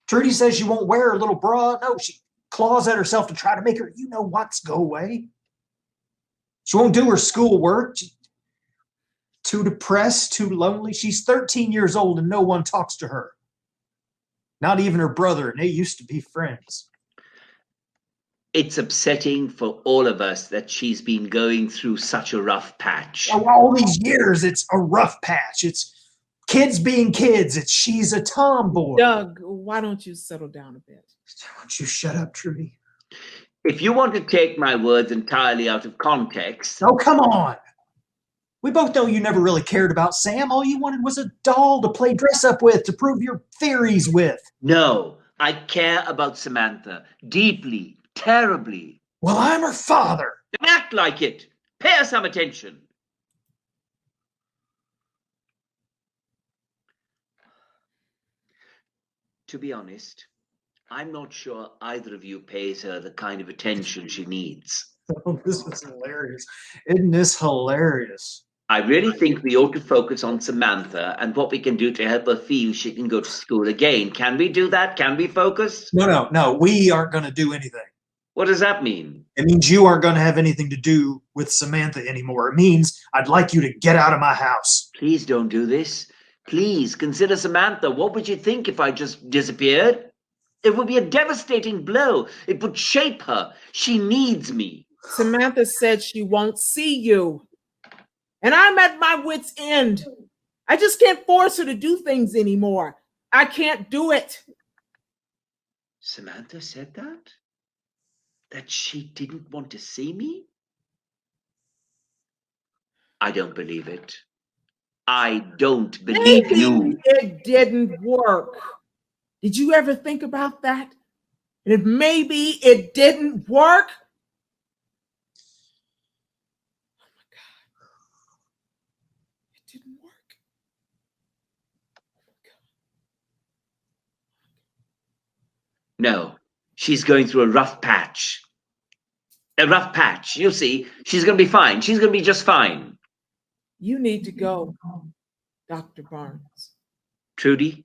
Trudy says she won't wear her little bra. No, she claws at herself to try to make her, you know what's, go away. She won't do her schoolwork. Too depressed, too lonely. She's 13 years old and no one talks to her. Not even her brother, and they used to be friends. It's upsetting for all of us that she's been going through such a rough patch. Oh, all these years, it's a rough patch. It's kids being kids. It's she's a tomboy. Doug, why don't you settle down a bit? Why don't you shut up, Trudy? If you want to take my words entirely out of context... Oh, come on. We both know you never really cared about Sam. All you wanted was a doll to play dress up with, to prove your theories with. No, I care about Samantha deeply, terribly. Well, I'm her father. Then act like it. Pay her some attention. To be honest, I'm not sure either of you pays her the kind of attention she needs. Oh, this is hilarious. Isn't this hilarious? I really think we ought to focus on Samantha and what we can do to help her feel she can go to school again. Can we do that? Can we focus? No. We aren't going to do anything. What does that mean? It means you aren't going to have anything to do with Samantha anymore. It means I'd like you to get out of my house. Please don't do this. Please consider Samantha. What would you think if I just disappeared? It would be a devastating blow. It would shape her. She needs me. Samantha said she won't see you. And I'm at my wit's end. I just can't force her to do things anymore. I can't do it. Samantha said that? That she didn't want to see me? I don't believe it. I don't believe Maybe you. it didn't work. Did you ever think about that? And if maybe it didn't work? Oh my God. It didn't work. No, she's going through a rough patch. A rough patch. You'll see. She's going to be fine. She's going to be just fine. You need to go, Dr. Barnes. Trudy?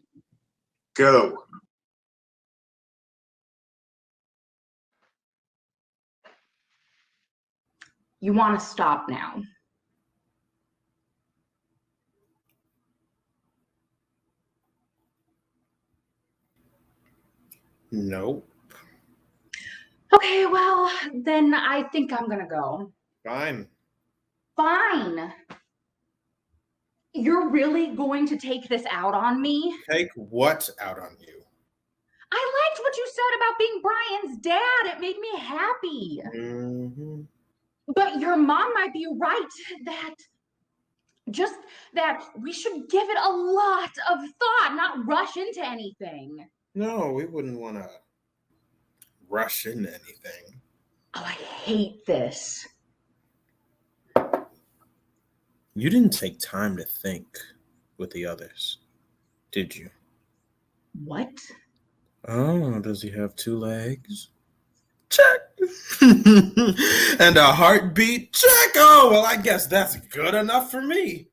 Go. You want to stop now. Nope. Okay, well, then I think I'm gonna go. Fine. Fine. You're really going to take this out on me? Take what out on you? I liked what you said about being Brian's dad. It made me happy. Mm-hmm. But your mom might be right that we should give it a lot of thought, not rush into anything. No, we wouldn't want to rush into anything. Oh, I hate this. You didn't take time to think with the others, did you? What? Oh, does he have 2 legs? Check. And a heartbeat? Check. Oh, well, I guess that's good enough for me.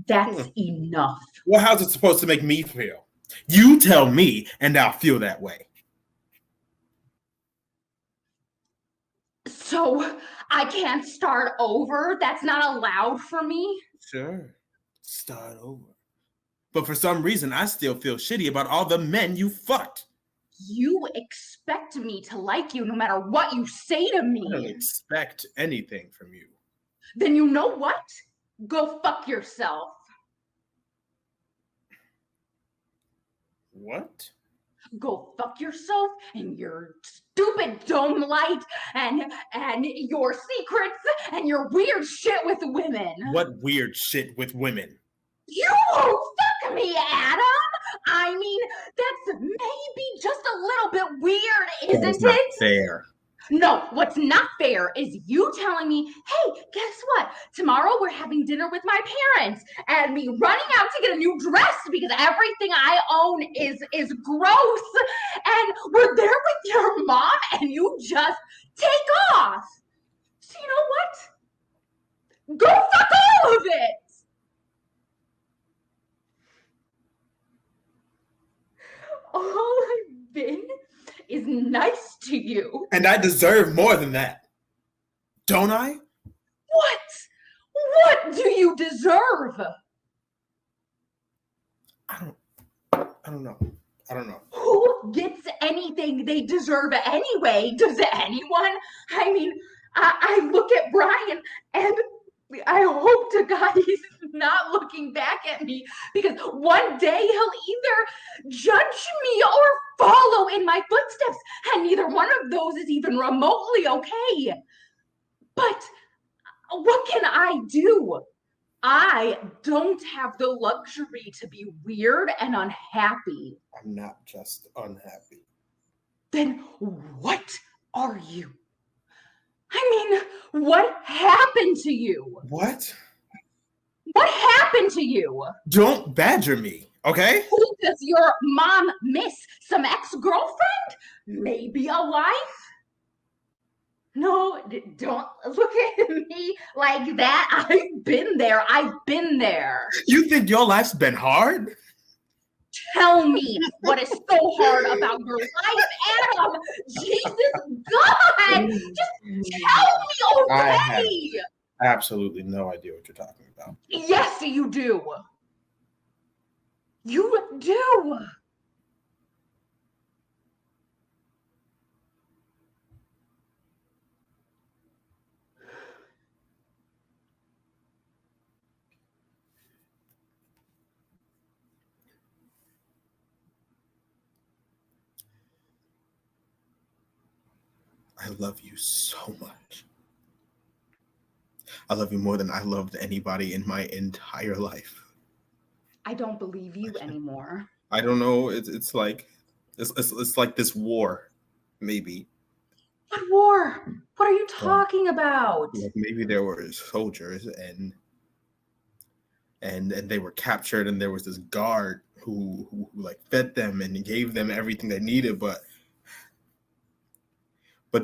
That's enough. Well, how's it supposed to make me feel? You tell me, and I'll feel that way. So I can't start over? That's not allowed for me? Sure. Start over. But for some reason, I still feel shitty about all the men you fucked. You expect me to like you no matter what you say to I don't me. expect anything from you. Then you know what? Go fuck yourself. What? Go fuck yourself and your stupid dome light and your secrets and your weird shit with women. What weird shit with women? You won't fuck me, Adam! I mean, that's maybe just a little bit weird, isn't That's not it? fair. No, what's not fair is you telling me, hey, guess what? Tomorrow we're having dinner with my parents, and me running out to get a new dress because everything I own is gross, and we're there with your mom, and you just take off. So you know what? Go fuck all of it! All I've been is nice to you. And I deserve more than that. Don't I? What? What do you deserve? I don't know. I don't know. Who gets anything they deserve anyway? Does anyone? I mean, I look at Brian and I hope to God he's not looking back at me, because one day he'll either judge me or follow in my footsteps, and neither one of those is even remotely okay. But what can I do? I don't have the luxury to be weird and unhappy. I'm not just unhappy. Then what are you? I mean, what happened to you? What? What happened to you? Don't badger me, okay? Who does your mom miss? Some ex-girlfriend? Maybe a wife? No, don't look at me like that. I've been there. I've been there. You think your life's been hard? Tell me what is so hard about your life, Adam. Jesus God. Just tell me I have already. absolutely no idea what you're talking about. Yes, you do. You do. I love you so much. I love you more than I loved anybody in my entire life. I don't believe you anymore. I don't know. It's like this war, maybe. What war? What are you talking about? Like maybe there were soldiers and they were captured, and there was this guard who like fed them and gave them everything they needed, but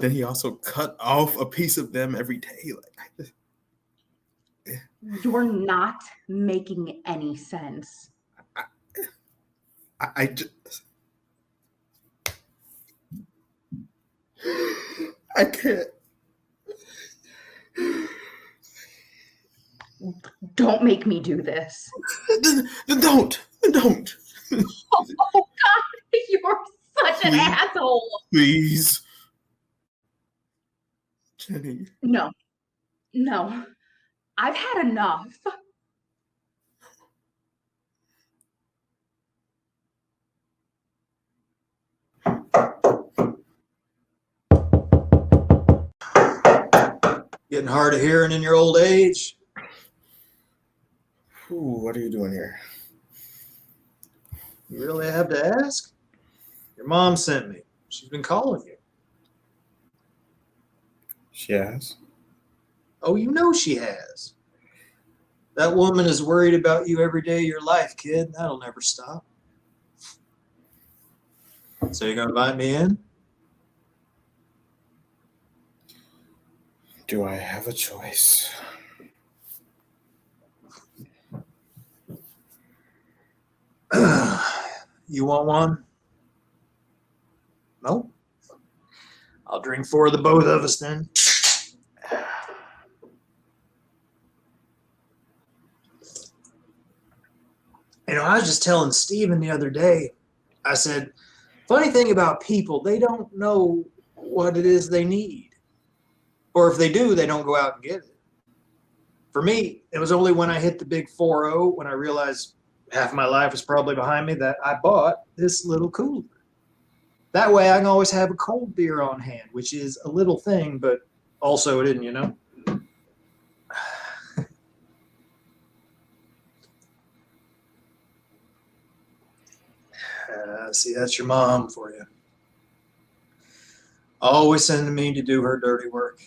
then he also cut off a piece of them every day. Like You're not making any sense. I just I can't. Don't make me do this. Don't. Oh God, you're such an asshole. Please. Jenny. No, no, I've had enough. Getting hard of hearing in your old age. Ooh, what are you doing here? You really have to ask? Your mom sent me. She's been calling you. She has. Oh, you know she has. That woman is worried about you every day of your life, kid. That'll never stop. So you're gonna invite me in? Do I have a choice? You want one? No? I'll drink for the both of us then. You know, I was just telling Steven the other day, I said, funny thing about people, they don't know what it is they need. Or if they do, they don't go out and get it. For me, it was only when I hit the big 4-0, when I realized half my life was probably behind me, that I bought this little cooler. That way I can always have a cold beer on hand, which is a little thing, but also it isn't, you know? See, that's your mom for you. Always sending me to do her dirty work.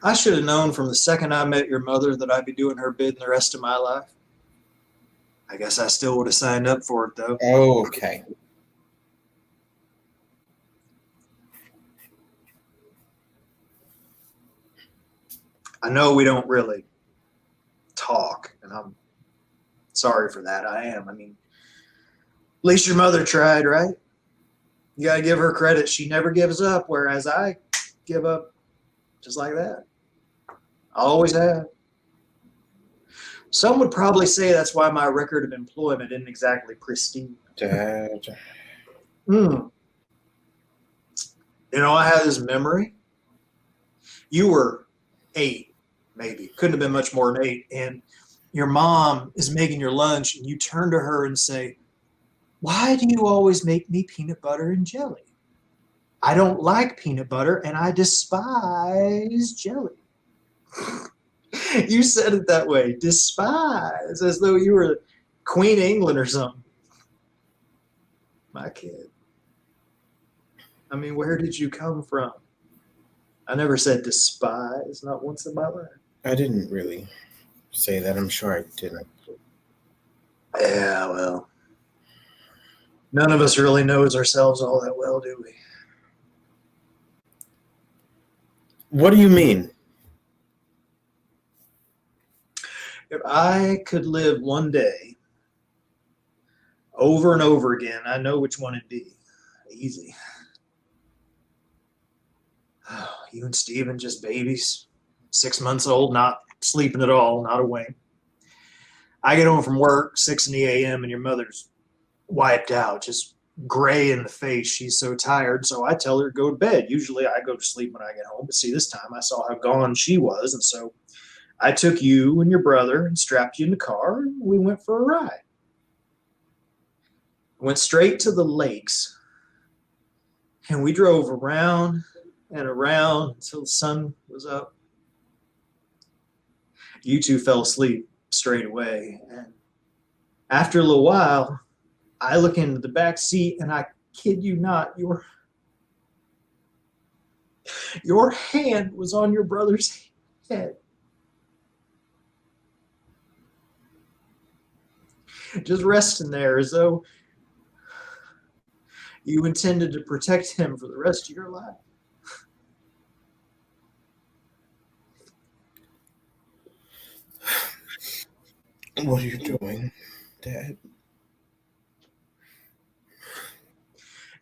I should have known from the second I met your mother that I'd be doing her bidding the rest of my life. I guess I still would have signed up for it, though. Okay. I know we don't really talk, and I'm sorry for that. I am. I mean, at least your mother tried, right? You gotta give her credit. She never gives up, whereas I give up just like that. I always have. Some would probably say that's why my record of employment isn't exactly pristine. Dad. You know, I had this memory. You were 8, maybe. Couldn't have been much more than 8. And your mom is making your lunch, and you turn to her and say, "Why do you always make me peanut butter and jelly? I don't like peanut butter, and I despise jelly." You said it that way, despise, as though you were Queen England or something. My kid. I mean, where did you come from? I never said despise, not once in my life. I didn't really say that. I'm sure I didn't. Yeah, well, none of us really knows ourselves all that well, do we? What do you mean? If I could live one day over and over again, I know which one it'd be. Easy. You and Steven just babies, 6 months old, not sleeping at all, not awake. I get home from work, 6 in the a.m., and your mother's wiped out, just gray in the face. She's so tired, so I tell her to go to bed. Usually I go to sleep when I get home, but see, this time I saw how gone she was, and so I took you and your brother and strapped you in the car, and we went for a ride. Went straight to the lakes, and we drove around and around until the sun was up. You two fell asleep straight away, and after a little while, I look into the back seat, and I kid you not, your hand was on your brother's head. Just resting there as though you intended to protect him for the rest of your life. What are you doing, Dad?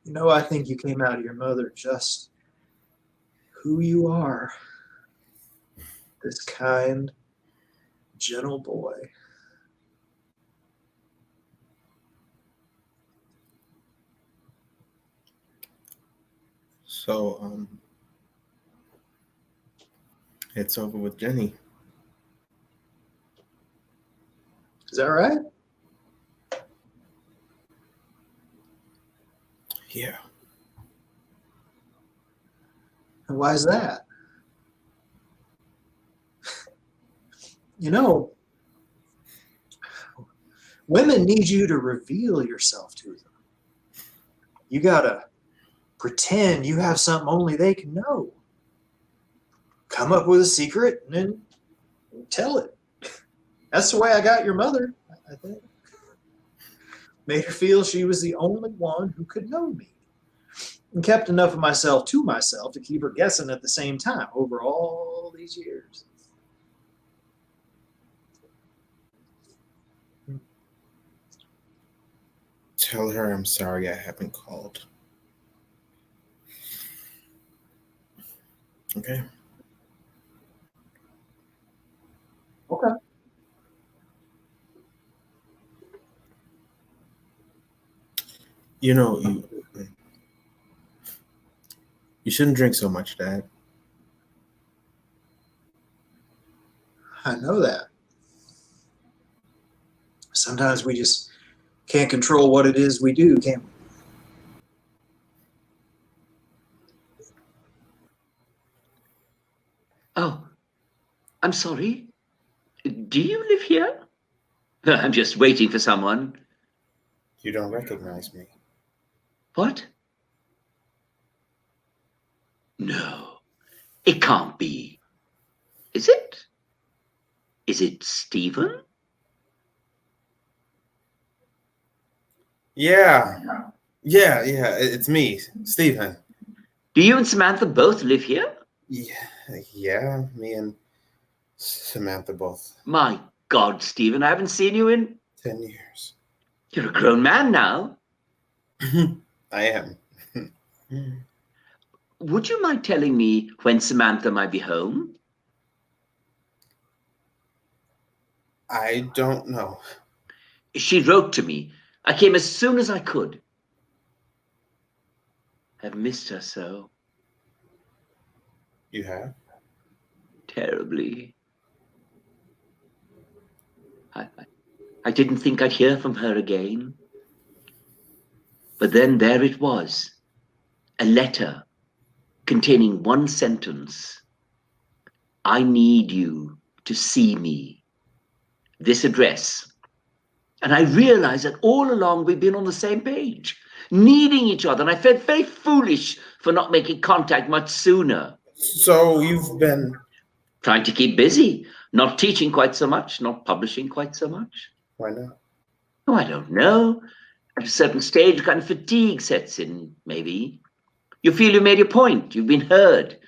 You know, I think you came out of your mother just who you are. This kind, gentle boy. So, It's over with Jenny. Is that right? Yeah. And why is that? You know, women need you to reveal yourself to them. You gotta pretend you have something only they can know. Come up with a secret and then tell it. That's the way I got your mother, I think. Made her feel she was the only one who could know me. And kept enough of myself to myself to keep her guessing at the same time over all these years. Tell her I'm sorry I haven't called. Okay. Okay. You know, you shouldn't drink so much, Dad. I know that. Sometimes we just can't control what it is we do, can't we? Oh, I'm sorry. Do you live here? I'm just waiting for someone. You don't recognize me. What? No, it can't be. Is it? Is it Stephen? Yeah. It's me, Stephen. Do you and Samantha both live here? Yeah, me and Samantha both. My God, Stephen, I haven't seen you in 10 years. You're a grown man now. I am. Would you mind telling me when Samantha might be home? I don't know. She wrote to me. I came as soon as I could. I've missed her so. You have? Terribly. I didn't think I'd hear from her again. But then there it was, a letter containing one sentence. I need you to see me. This address. And I realized that all along we've been on the same page, needing each other. And I felt very foolish for not making contact much sooner. So you've been trying to keep busy, not teaching quite so much, not publishing quite so much. Why not? Oh, I don't know. At a certain stage, kind of fatigue sets in, maybe. You feel you made your point, you've been heard,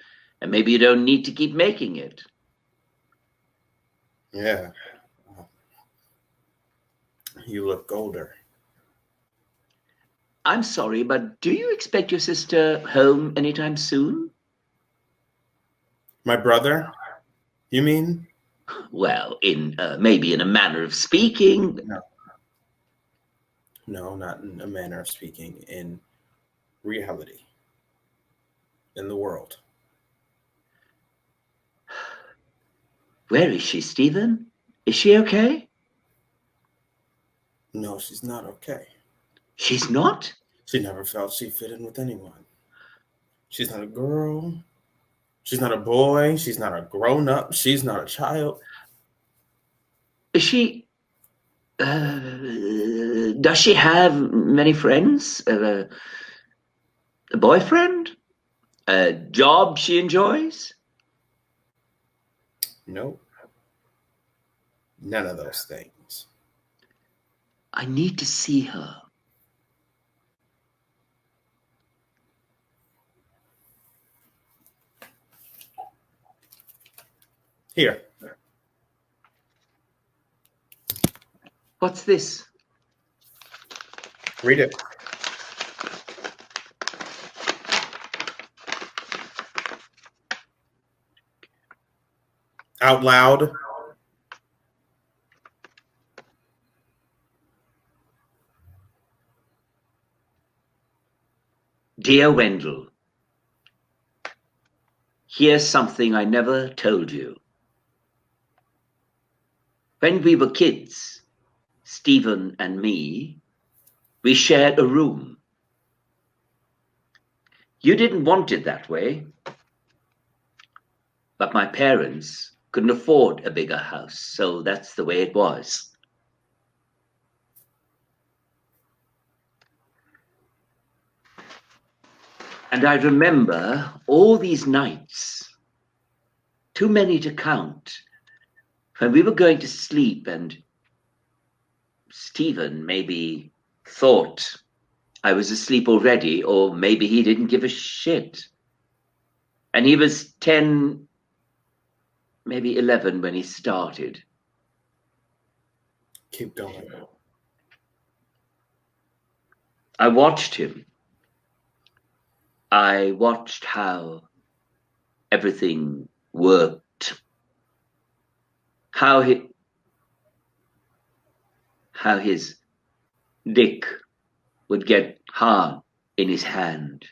and maybe you don't need to keep making it. Yeah. You look older. I'm sorry, but do you expect your sister home anytime soon? My brother? You mean? Well, maybe in a manner of speaking. No, not in a manner of speaking. In reality. In the world. Where is she, Stephen? Is she okay? No, she's not okay. She's not? She never felt she fit in with anyone. She's not a girl. She's not a boy. She's not a grown-up. She's not a child. Is she... does she have many friends? A boyfriend? A job she enjoys? Nope. None of those things. I need to see her. Here. What's this? Read it. Out loud. Dear Wendell, Here's something I never told you. When we were kids, Stephen and me, we shared a room. You didn't want it that way, but my parents couldn't afford a bigger house, so that's the way it was. And I remember all these nights, too many to count, when we were going to sleep and Stephen maybe thought I was asleep already, or maybe he didn't give a shit. And he was 10, maybe 11 when he started. Keep going. I watched him. I watched how everything worked. How his dick would get hard in his hand.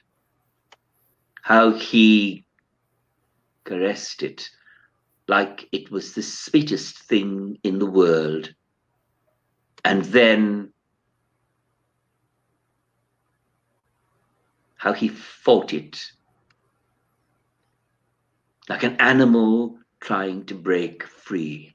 How he caressed it like it was the sweetest thing in the world. And then how he fought it like an animal trying to break free.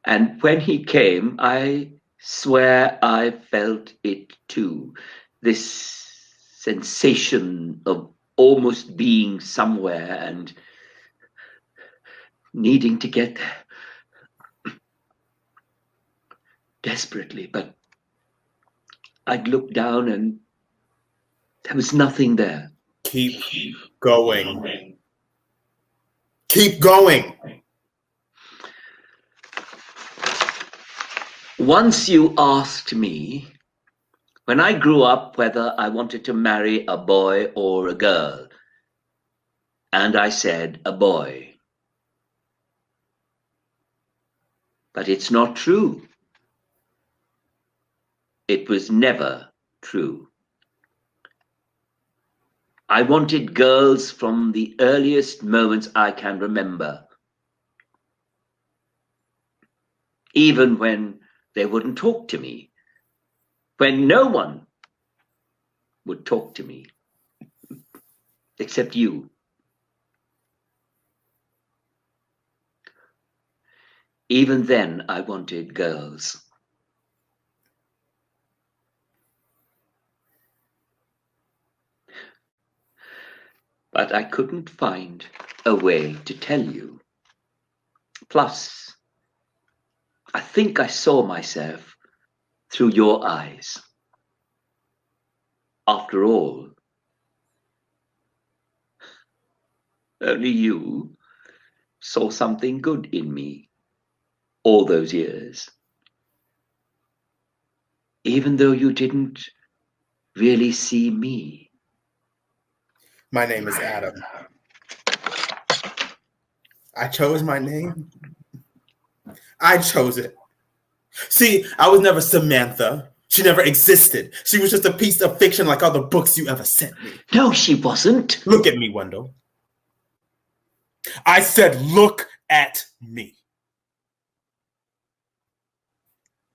And when he came, I swear I felt it too. This sensation of almost being somewhere and needing to get there desperately. But I'd look down and there was nothing there. Keep going. Keep going. Once you asked me, when I grew up, whether I wanted to marry a boy or a girl. And I said, a boy. But it's not true. It was never true. I wanted girls from the earliest moments I can remember. Even when they wouldn't talk to me. When no one would talk to me. Except you. Even then, I wanted girls. But I couldn't find a way to tell you. Plus, I think I saw myself through your eyes. After all, only you saw something good in me all those years. Even though you didn't really see me. My name is Adam. I chose my name. I chose it. See, I was never Samantha. She never existed. She was just a piece of fiction like all the books you ever sent me. No, she wasn't. Look at me, Wendell. I said, look at me.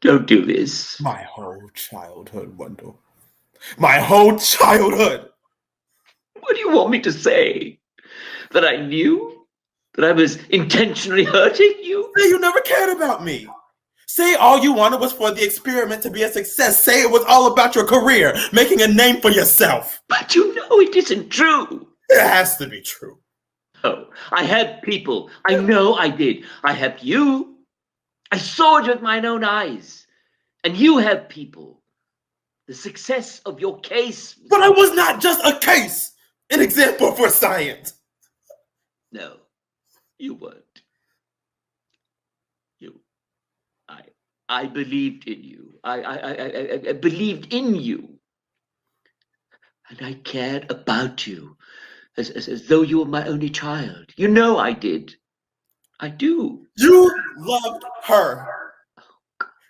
Don't do this. My whole childhood, Wendell. My whole childhood. What do you want me to say? That I knew? That I was intentionally hurting you? Say you never cared about me. Say all you wanted was for the experiment to be a success. Say it was all about your career, making a name for yourself. But you know it isn't true. It has to be true. Oh, I helped people. I know I did. I helped you. I saw it with my own eyes. And you helped people. The success of your case. But I was not just a case. An example for science. No, you weren't. I believed in you. I believed in you. And I cared about you as though you were my only child. You know I did. I do. You loved her.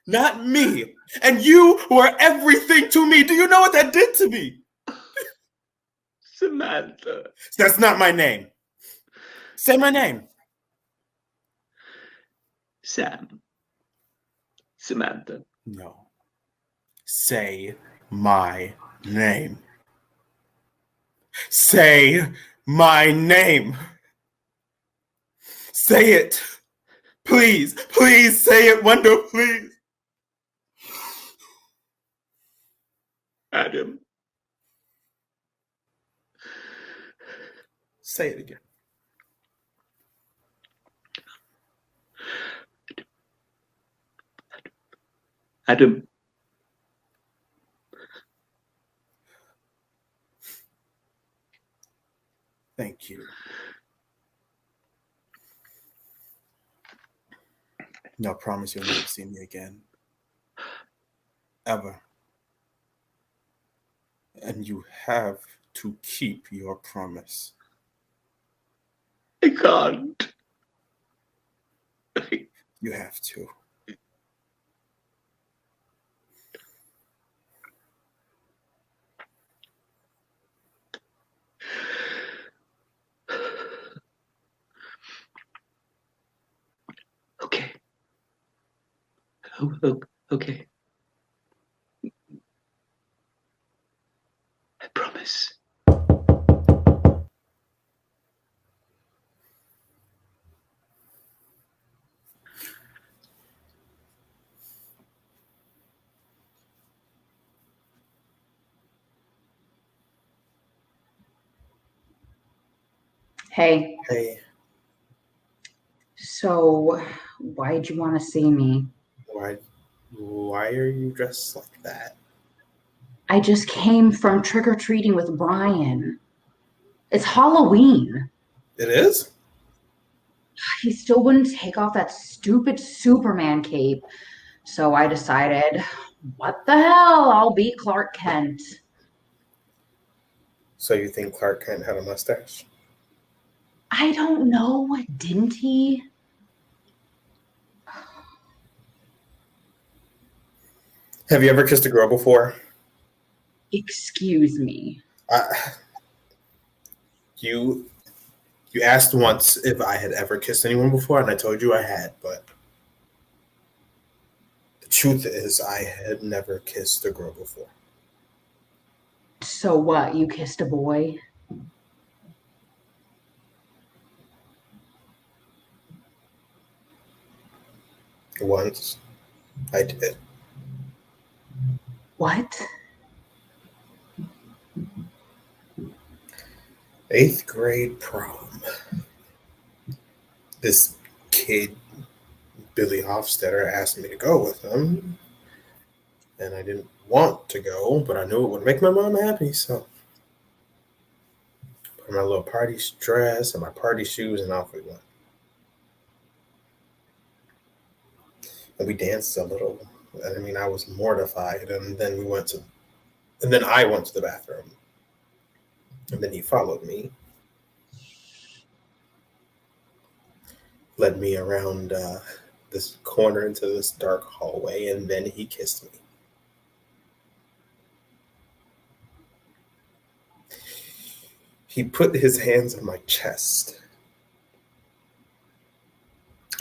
not me. And you were everything to me. Do you know what that did to me? Samantha. That's not my name. Say my name. Sam. Samantha. No. Say my name. Say my name. Say it. Please, please say it, Wendell, please. Adam. Say it again. Adam. Thank you. No, promise you'll never see me again. Ever. And you have to keep your promise. I can't. You have to. Okay. Okay. I promise. Hey, Hey, so why'd you want to see me? why are you dressed like that? I just came from trick-or-treating with Brian. It's Halloween. It is? He still wouldn't take off that stupid Superman cape. So I decided, what the hell? I'll be Clark Kent. So you think Clark Kent had a mustache? I don't know, didn't he? Have you ever kissed a girl before? Excuse me. You asked once if I had ever kissed anyone before, and I told you I had, but the truth is I had never kissed a girl before. So what, you kissed a boy? Once I did. What? 8th grade prom. This kid, Billy Hofstetter, asked me to go with him. And I didn't want to go, but I knew it would make my mom happy, so put on my little party dress and my party shoes, and off we went. And we danced a little. I mean, I was mortified, and then I went to the bathroom. And then he followed me, led me around this corner into this dark hallway, and then he kissed me. He put his hands on my chest.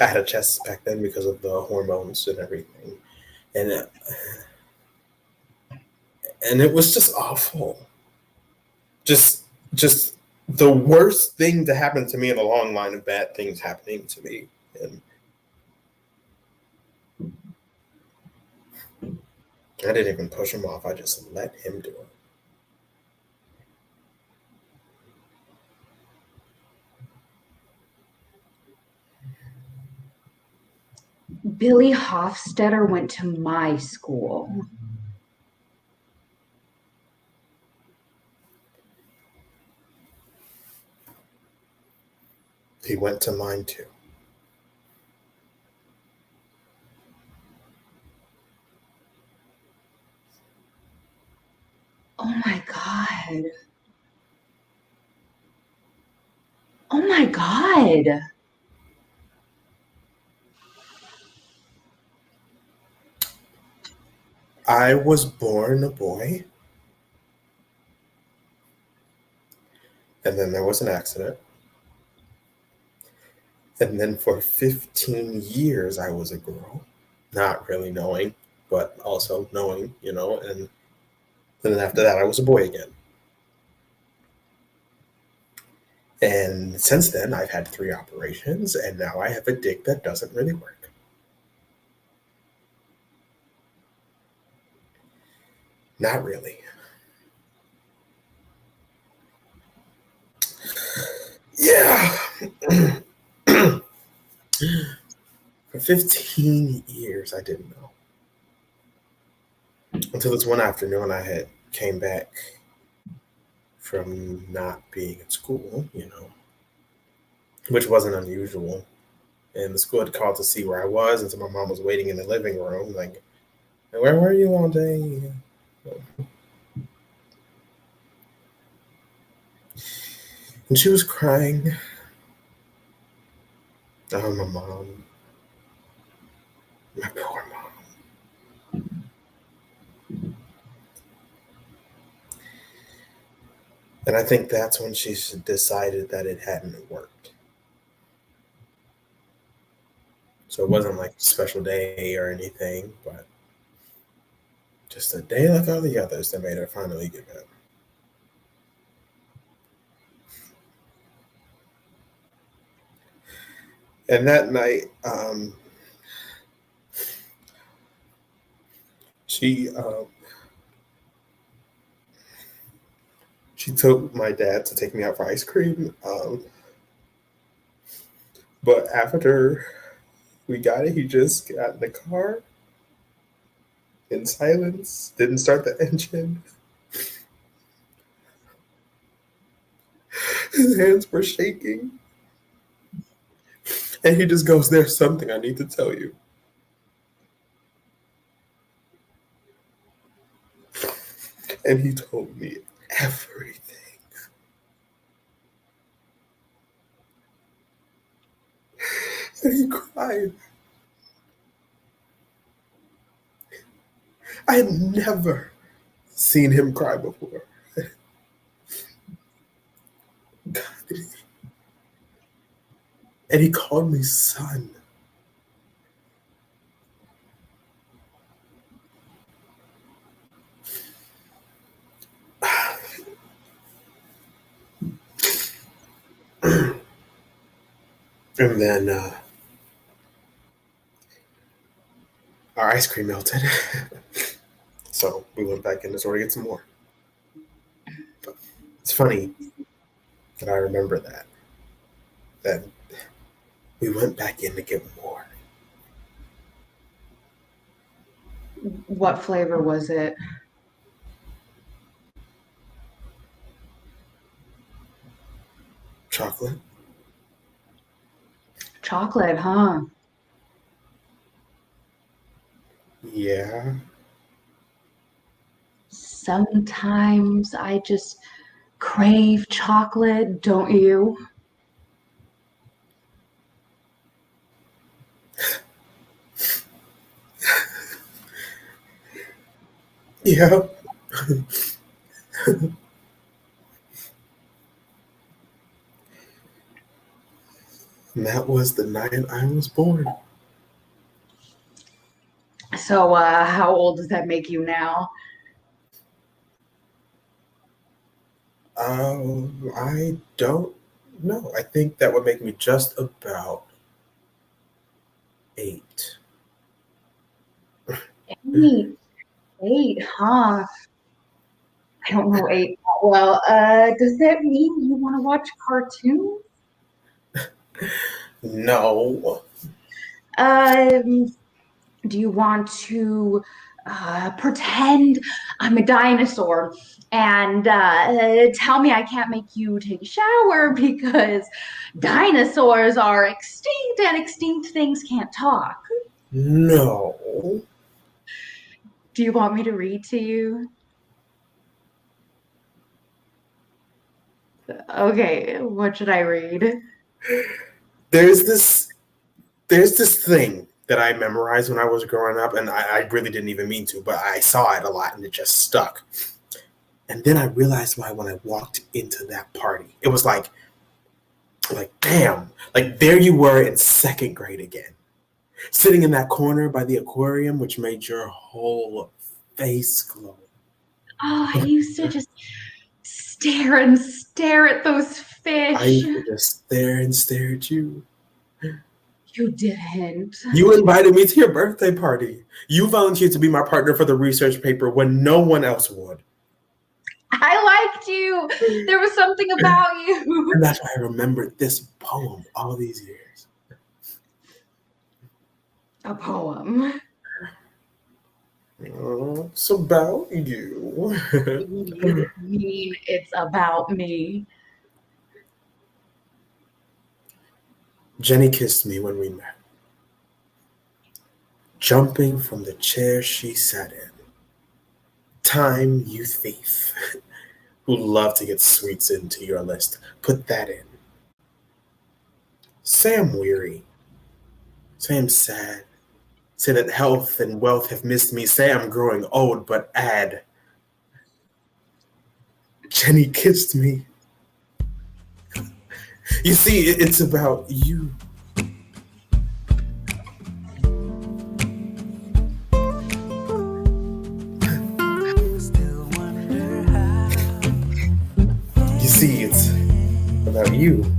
I had a chest back then because of the hormones and everything. And it was just awful. Just the worst thing to happen to me in a long line of bad things happening to me. And I didn't even push him off. I just let him do it. Billy Hofstetter went to my school. He went to mine too. Oh my God. Oh my God. I was born a boy, and then there was an accident. And then for 15 years, I was a girl, not really knowing, but also knowing, and then after that, I was a boy again. And since then, I've had 3 operations, and now I have a dick that doesn't really work. Not really. Yeah. For 15 years, I didn't know. Until this one afternoon, I had came back from not being at school, which wasn't unusual. And the school had called to see where I was, and so my mom was waiting in the living room, like, where were you all day? And she was crying. Oh, my mom. My poor mom. And I think that's when she decided that it hadn't worked. So it wasn't like a special day or anything, but just a day like all the others that made her finally give up. And that night, she told my dad to take me out for ice cream. But after we got it, he just got in the car in silence, didn't start the engine. His hands were shaking. And he just goes, "There's something I need to tell you." And he told me everything. And he cried. I had never seen him cry before. God. And he called me son. And then our ice cream melted. So we went back in the store to get some more. It's funny that I remember that we went back in to get more. What flavor was it? Chocolate. Chocolate, huh? Yeah. Sometimes I just crave chocolate, don't you? Yeah. And that was the night I was born. So, how old does that make you now? I don't know. I think that would make me just about 8. 8, huh? I don't know 8 well. Does that mean you want to watch cartoons? No. Do you want to pretend I'm a dinosaur and tell me I can't make you take a shower because dinosaurs are extinct and extinct things can't talk? No. Do you want me to read to you? Okay, what should I read? There's this thing that I memorized when I was growing up, and I really didn't even mean to, but I saw it a lot and it just stuck. And then I realized why when I walked into that party. It was like damn, like there you were in second grade again, sitting in that corner by the aquarium, which made your whole face glow. Oh, I used to just stare and stare at those fish. I used to just stare and stare at you. You didn't. You invited me to your birthday party. You volunteered to be my partner for the research paper when no one else would. I liked you. There was something about you. And that's why I remembered this poem all these years. A poem. It's about you. You mean it's about me? Jenny kissed me when we met, jumping from the chair she sat in. Time, you thief, who love to get sweets into your list. Put that in. Say I'm weary. Say I'm sad. Say that health and wealth have missed me. Say I'm growing old, but add. Jenny kissed me. You see, it's about you. Still wonder how You see, it's about you.